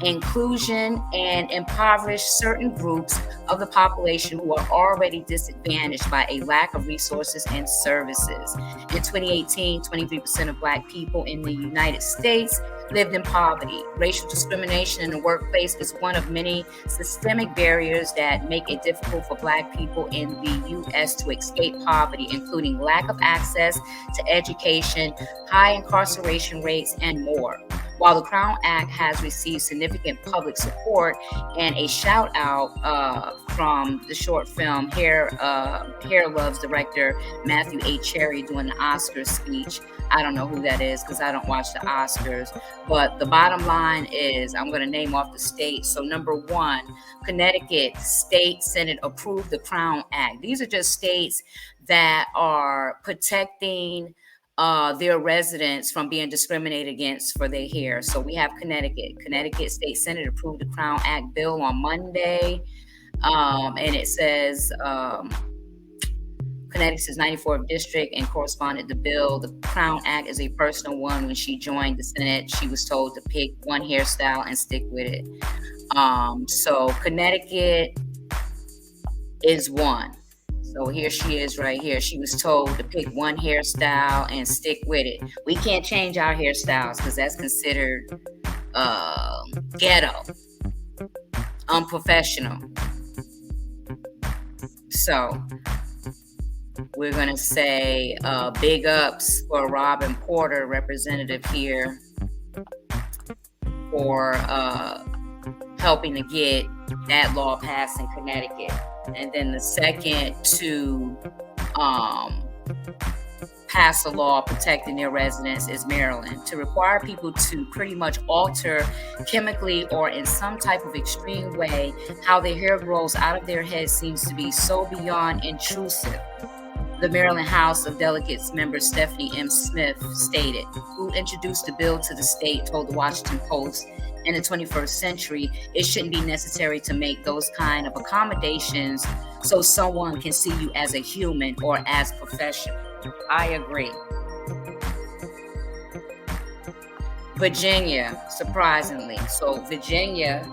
inclusion and impoverish certain groups of the population who are already disadvantaged by a lack of resources and services. In 2018, 23% of Black people in the United States lived in poverty. Racial discrimination in the workplace is one of many systemic barriers that make it difficult for Black people in the U.S. to escape poverty, including lack of access to education, high incarceration rates, and more. While the Crown Act has received significant public support and a shout out from the short film Hair Love's director Matthew A. Cherry doing the Oscars speech. I don't know who that is because I don't watch the Oscars. But the bottom line is, I'm going to name off the states. So number 1, Connecticut State Senate approved the Crown Act. These are just states that are protecting their residents from being discriminated against for their hair. So we have Connecticut. Connecticut State Senate approved the Crown Act bill on Monday. And it says Connecticut's 94th district and corresponded the bill. The Crown Act is a personal one. When she joined the Senate, she was told to pick one hairstyle and stick with it. So Connecticut is one. So here she is right here. She was told to pick one hairstyle and stick with it. We can't change our hairstyles because that's considered ghetto, unprofessional. So we're going to say big ups for Robin Porter, representative here for helping to get that law passed in Connecticut. And then the second to pass a law protecting their residents is Maryland. To require people to pretty much alter chemically or in some type of extreme way how their hair grows out of their head seems to be so beyond intrusive. The Maryland House of Delegates member Stephanie M. Smith stated, who introduced the bill to the state, told the Washington Post, in the 21st century, it shouldn't be necessary to make those kind of accommodations so someone can see you as a human or as professional. I agree. Virginia, surprisingly. So Virginia,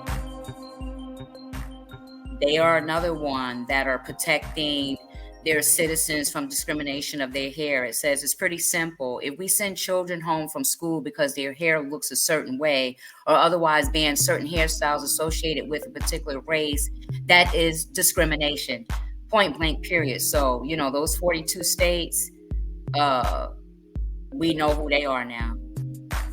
they are another one that are protecting their citizens from discrimination of their hair. It says it's pretty simple. If we send children home from school because their hair looks a certain way or otherwise ban certain hairstyles associated with a particular race, that is discrimination. Point blank, period. So, you know, those 42 states, we know who they are now.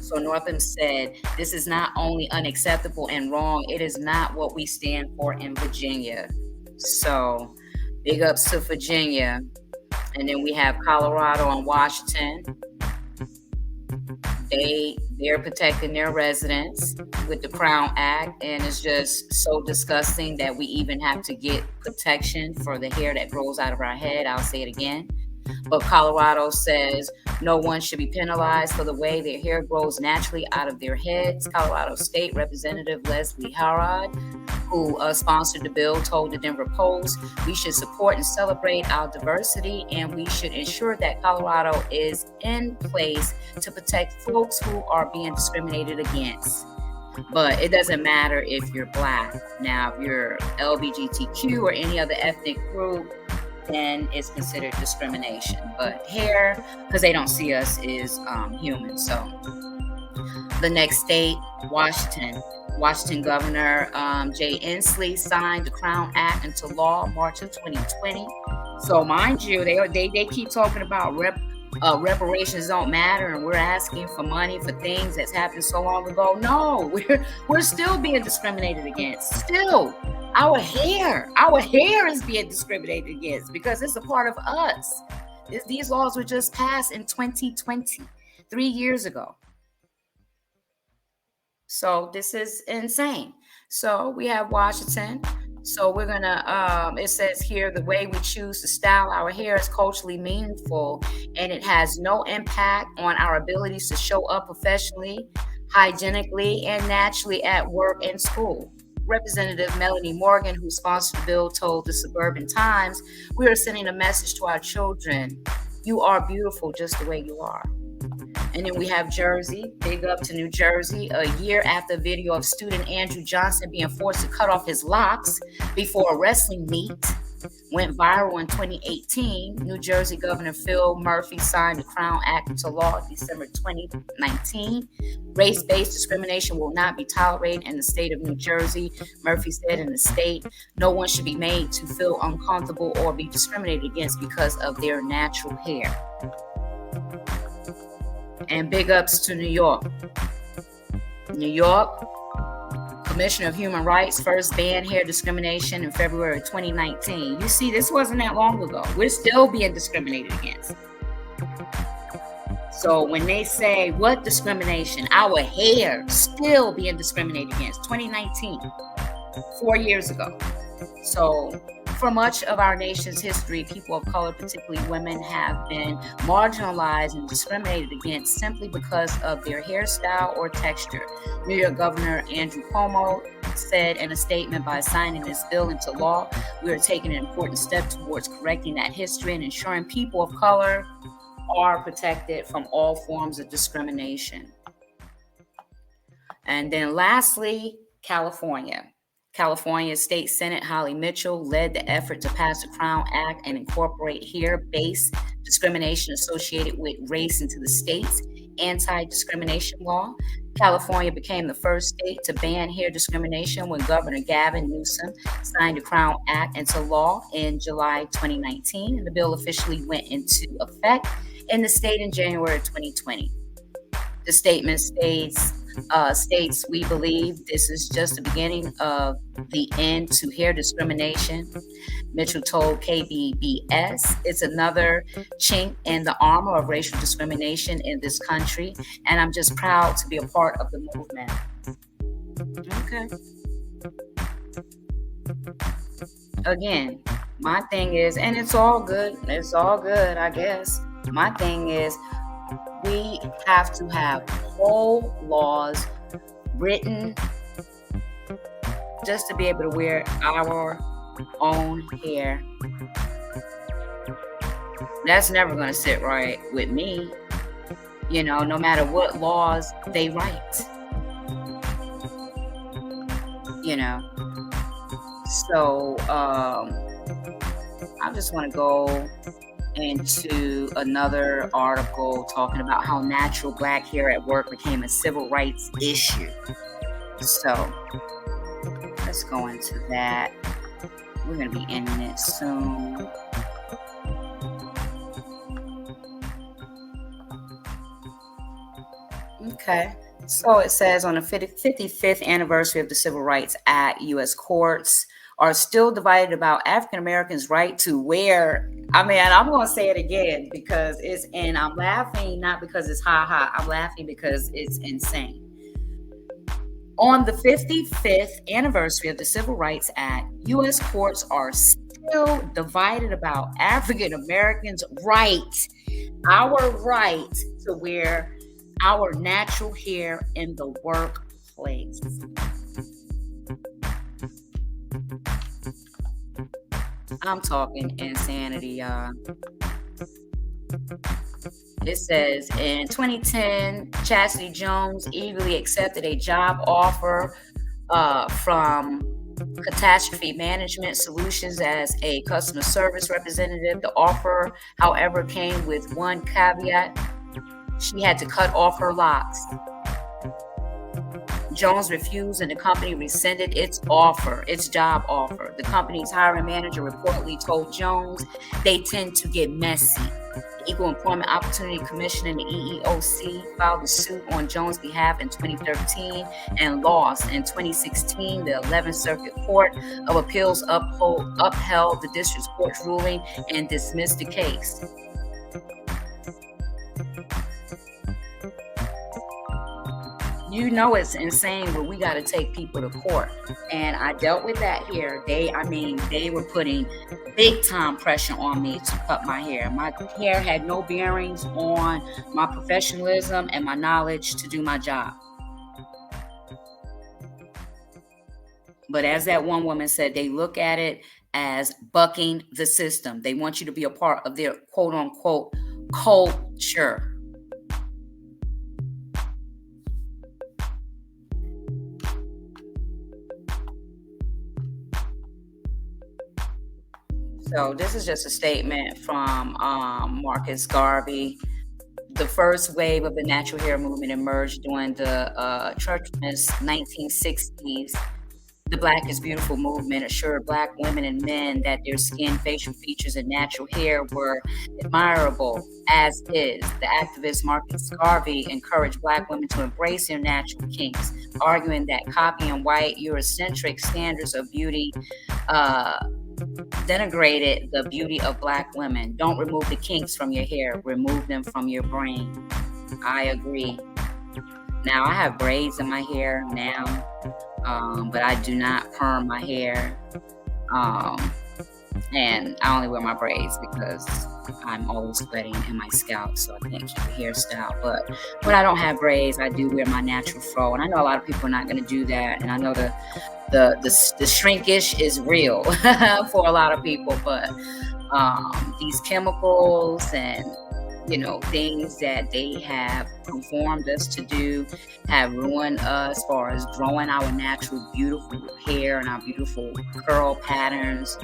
So Northam said, this is not only unacceptable and wrong, it is not what we stand for in Virginia. So big ups to Virginia. And then we have Colorado and Washington. They're protecting their residents with the Crown Act, and it's just so disgusting that we even have to get protection for the hair that grows out of our head. I'll say it again. But Colorado says no one should be penalized for the way their hair grows naturally out of their heads. Colorado State Representative Leslie Harrod, who sponsored the bill, told the Denver Post, we should support and celebrate our diversity, and we should ensure that Colorado is in place to protect folks who are being discriminated against. But it doesn't matter if you're Black. Now, if you're LGBTQ or any other ethnic group, then it's considered discrimination. But hair, because they don't see us, is human. So the next state, Washington Governor Jay Inslee signed the Crown Act into law March of 2020. So mind you, they keep talking about reparations don't matter, and we're asking for money for things that's happened so long ago. No, we're still being discriminated against. Still, our hair is being discriminated against because it's a part of us. These laws were just passed in 2020, 3 years ago. So this is insane. So we have Washington. So we're gonna, it says here, the way we choose to style our hair is culturally meaningful, and it has no impact on our abilities to show up professionally, hygienically, and naturally at work and school. Representative Melanie Morgan, who sponsored the bill, told the Suburban Times, we are sending a message to our children. You are beautiful just the way you are. And then we have Jersey, big up to New Jersey. A year after a video of student Andrew Johnson being forced to cut off his locks before a wrestling meet went viral in 2018, New Jersey Governor Phil Murphy signed the Crown Act into law December 2019. Race-based discrimination will not be tolerated in the state of New Jersey, Murphy said in the state. No one should be made to feel uncomfortable or be discriminated against because of their natural hair. And big ups to New York. New York, Commissioner of Human Rights first banned hair discrimination in February 2019. You see, this wasn't that long ago. We're still being discriminated against. So when they say, what discrimination? Our hair still being discriminated against. 2019, 4 years ago. So for much of our nation's history, people of color, particularly women, have been marginalized and discriminated against simply because of their hairstyle or texture. New York Governor Andrew Cuomo said in a statement, by signing this bill into law, we are taking an important step towards correcting that history and ensuring people of color are protected from all forms of discrimination. And then lastly, California. California State Senate Holly Mitchell led the effort to pass the Crown Act and incorporate hair-based discrimination associated with race into the state's anti-discrimination law. California became the first state to ban hair discrimination when Governor Gavin Newsom signed the Crown Act into law in July 2019, and the bill officially went into effect in the state in January 2020. The statement states, states, we believe this is just the beginning of the end to hair discrimination. Mitchell told KBBS, it's another chink in the armor of racial discrimination in this country, and I'm just proud to be a part of the movement. Okay. Again, my thing is, and it's all good, I guess. My thing is, we have to have whole laws written just to be able to wear our own hair. That's never going to sit right with me, no matter what laws they write. So I just want to go into another article talking about how natural black hair at work became a civil rights issue. So let's go into that. We're going to be ending it soon. Okay. So it says on the 55th anniversary of the Civil Rights Act, U.S. courts are still divided about African Americans' right to wear. I'm going to say it again because I'm laughing not because it's ha. I'm laughing because it's insane. On the 55th anniversary of the Civil Rights Act, U.S. courts are still divided about African Americans' our right to wear our natural hair in the workplace. I'm talking insanity, y'all. It says in 2010, Chastity Jones eagerly accepted a job offer from Catastrophe Management Solutions as a customer service representative. The offer, however, came with one caveat. She had to cut off her locks. Jones refused and the company rescinded its job offer. The company's hiring manager reportedly told Jones they tend to get messy. The Equal Employment Opportunity Commission and the EEOC filed a suit on Jones' behalf in 2013 and lost. In 2016, the 11th Circuit Court of Appeals upheld the district court's ruling and dismissed the case. It's insane when we got to take people to court. And I dealt with that here. They were putting big time pressure on me to cut my hair. My hair had no bearings on my professionalism and my knowledge to do my job. But as that one woman said, they look at it as bucking the system. They want you to be a part of their quote unquote culture. So this is just a statement from Marcus Garvey. The first wave of the natural hair movement emerged during the tumultuous 1960s. The Black is Beautiful movement assured Black women and men that their skin, facial features, and natural hair were admirable as is. The activist Marcus Garvey encouraged Black women to embrace their natural kinks, arguing that copying white Eurocentric standards of beauty denigrated the beauty of Black women. Don't remove the kinks from your hair, remove them from your brain. I agree. Now, I have braids in my hair now, but I do not perm my hair. And I only wear my braids because I'm always sweating in my scalp, so I can't keep a hairstyle. But when I don't have braids, I do wear my natural fro. And I know a lot of people are not going to do that. And I know the shrinkage is real for a lot of people, but these chemicals and things that they have conformed us to do have ruined us as far as growing our natural beautiful hair and our beautiful curl patterns.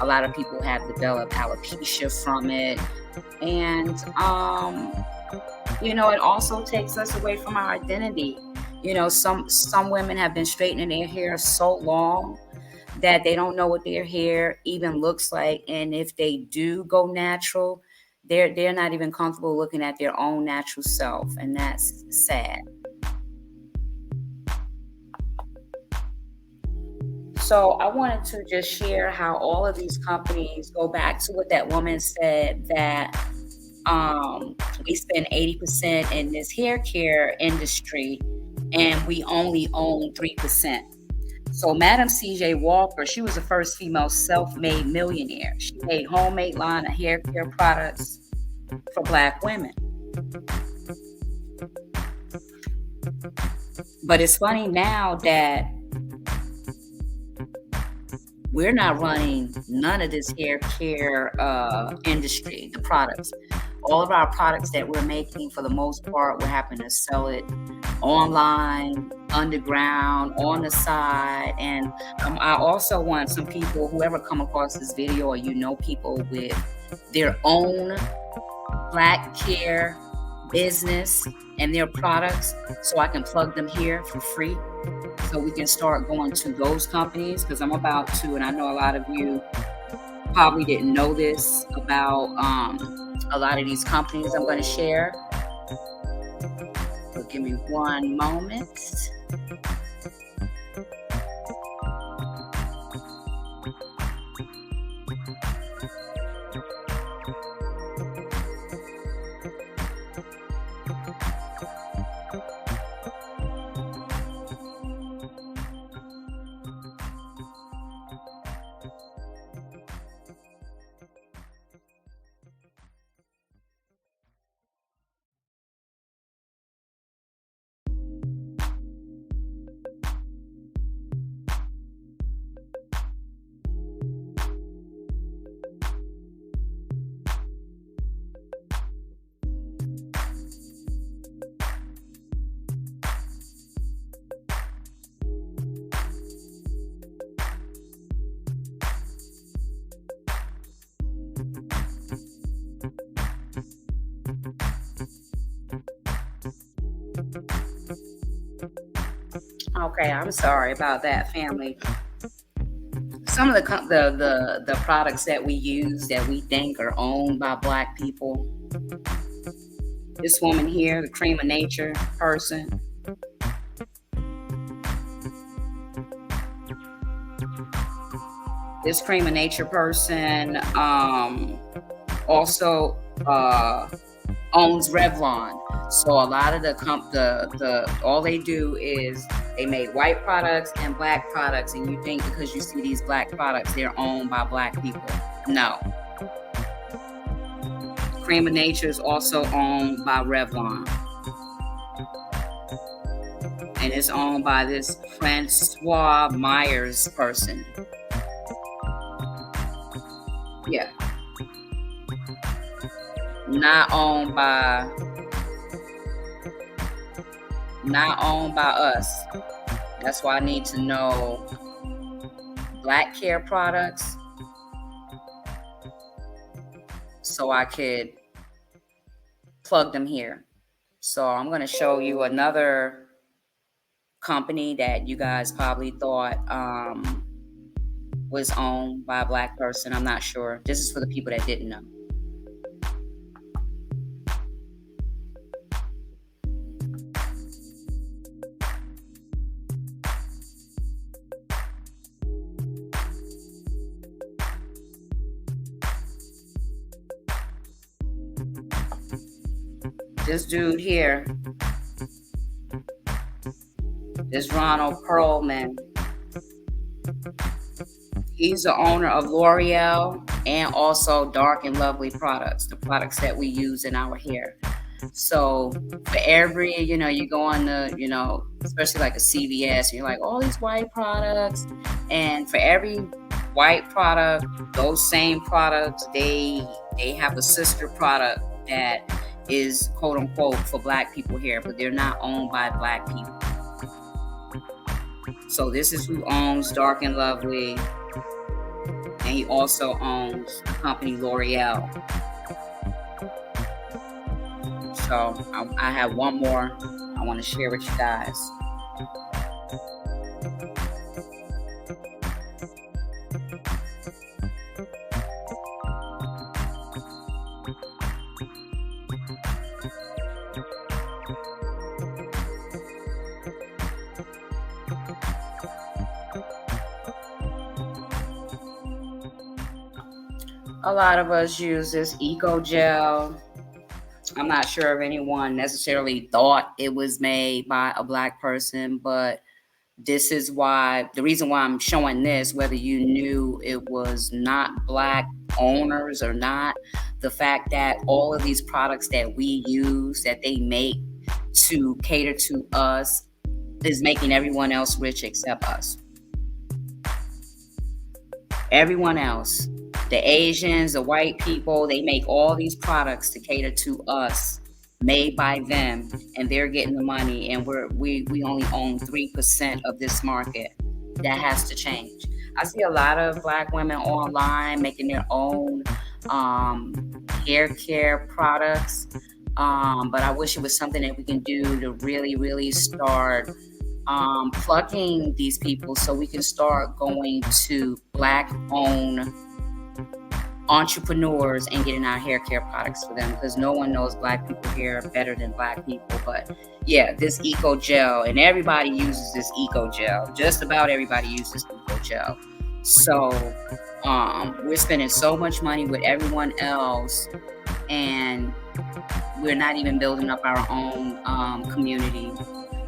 A lot of people have developed alopecia from it, and it also takes us away from our identity. Some women have been straightening their hair so long that they don't know what their hair even looks like, and if they do go natural, they're not even comfortable looking at their own natural self, and that's sad. So I wanted to just share how all of these companies go back to what that woman said, that we spend 80% in this hair care industry and we only own 3%. So Madam C.J. Walker, she was the first female self-made millionaire. She made homemade line of hair care products for Black women. But it's funny now that we're not running none of this hair care industry, the products. All of our products that we're making, for the most part, we're having to sell it online, underground, on the side. And I also want some people, whoever come across this video, or you know people with their own Black care business and their products, so I can plug them here for free, so we can start going to those companies, because I'm about to, and I know a lot of you probably didn't know this about a lot of these companies I'm going to share. So give me one moment. Okay, I'm sorry about that, family. Some of the products that we use that we think are owned by Black people. This woman here, the Cream of Nature person. This Cream of Nature person also owns Revlon. So a lot of the all they do is they make white products and Black products, and you think because you see these Black products, they're owned by Black people. No. Cream of Nature is also owned by Revlon. And it's owned by this Francois Myers person. Yeah. Not owned by us. That's why I need to know Black care products so I could plug them here. So I'm going to show you another company that you guys probably thought was owned by a Black person. I'm not sure. This is for the people that didn't know. This dude here, this Ronald Perlman, he's the owner of L'Oreal and also Dark and Lovely products, the products that we use in our hair. So for every, you go on the, especially like a CVS, and you're like, all these white products, and for every white product, those same products, they have a sister product that is quote unquote for Black people here, but they're not owned by Black people. So this is who owns Dark and Lovely, and he also owns the company L'Oreal. So I have one more I want to share with you guys. A lot of us use this eco gel. I'm not sure if anyone necessarily thought it was made by a black person, but this is why the reason why I'm showing this, whether you knew it was not black owners or not, the fact that all of these products that we use, that they make to cater to us, is making everyone else rich except us. Everyone else, the Asians, the white people, they make all these products to cater to us, made by them, and they're getting the money, and we only own 3% of this market. That has to change. I see a lot of black women online making their own um, hair care products, but I wish it was something that we can do to really, really start plugging these people so we can start going to black owned entrepreneurs and getting our hair care products for them, because no one knows black people hair better than black people. But yeah, this eco gel, and everybody uses this eco gel. Just about everybody uses eco gel. So we're spending so much money with everyone else, and we're not even building up our own community.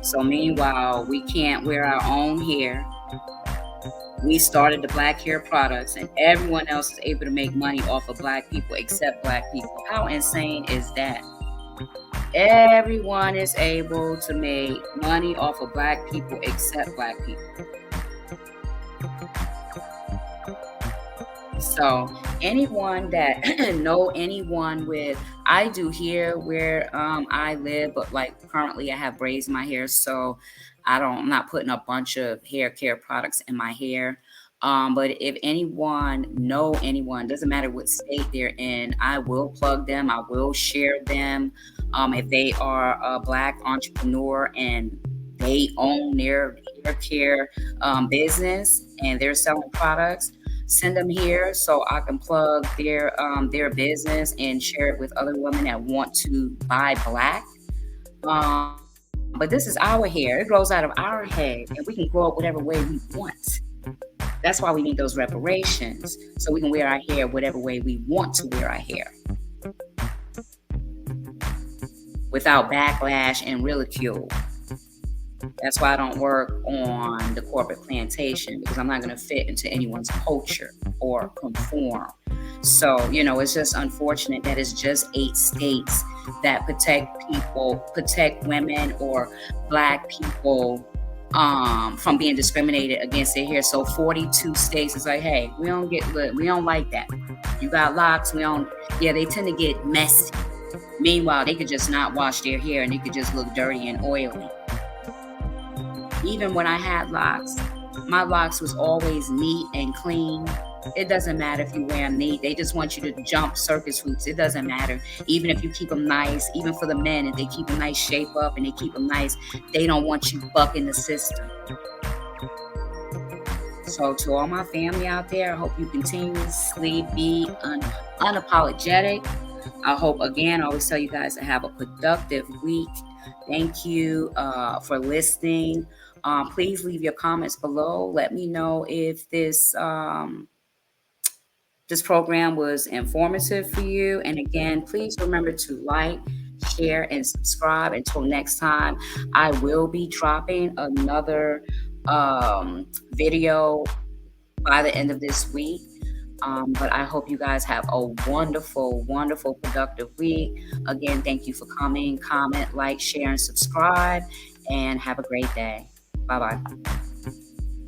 So meanwhile, we can't wear our own hair. We started the black hair products, and everyone else is able to make money off of black people except black people. How insane is that? Everyone is able to make money off of black people except black people. So anyone that know anyone with, I do here where I live, but like currently I have braids in my hair, so I'm not putting a bunch of hair care products in my hair. But if anyone know anyone, doesn't matter what state they're in, I will plug them. I will share them. If they are a black entrepreneur and they own their hair care business and they're selling products, send them here so I can plug their business and share it with other women that want to buy black. But this is our hair. It grows out of our head, and we can grow it whatever way we want. That's why we need those reparations, so we can wear our hair whatever way we want to wear our hair without backlash and ridicule. That's why I don't work on the corporate plantation, because I'm not going to fit into anyone's culture or conform. So, it's just unfortunate that it's just 8 states that protect women or black people from being discriminated against their hair. So 42 states is like, hey, we don't like that. You got locks, they tend to get messy. Meanwhile, they could just not wash their hair and they could just look dirty and oily. Even when I had locks, my locks was always neat and clean. It doesn't matter if you wear them neat. They just want you to jump circus hoops. It doesn't matter. Even if you keep them nice, even for the men, if they keep a nice shape up and they keep them nice, they don't want you bucking the system. So to all my family out there, I hope you continuously be unapologetic. I hope, again, I always tell you guys to have a productive week. Thank you for listening. Please leave your comments below. Let me know if this program was informative for you. And again, please remember to like, share, and subscribe. Until next time, I will be dropping another video by the end of this week. But I hope you guys have a wonderful, wonderful, productive week. Again, thank you for coming. Comment, like, share, and subscribe. And have a great day. Bye-bye.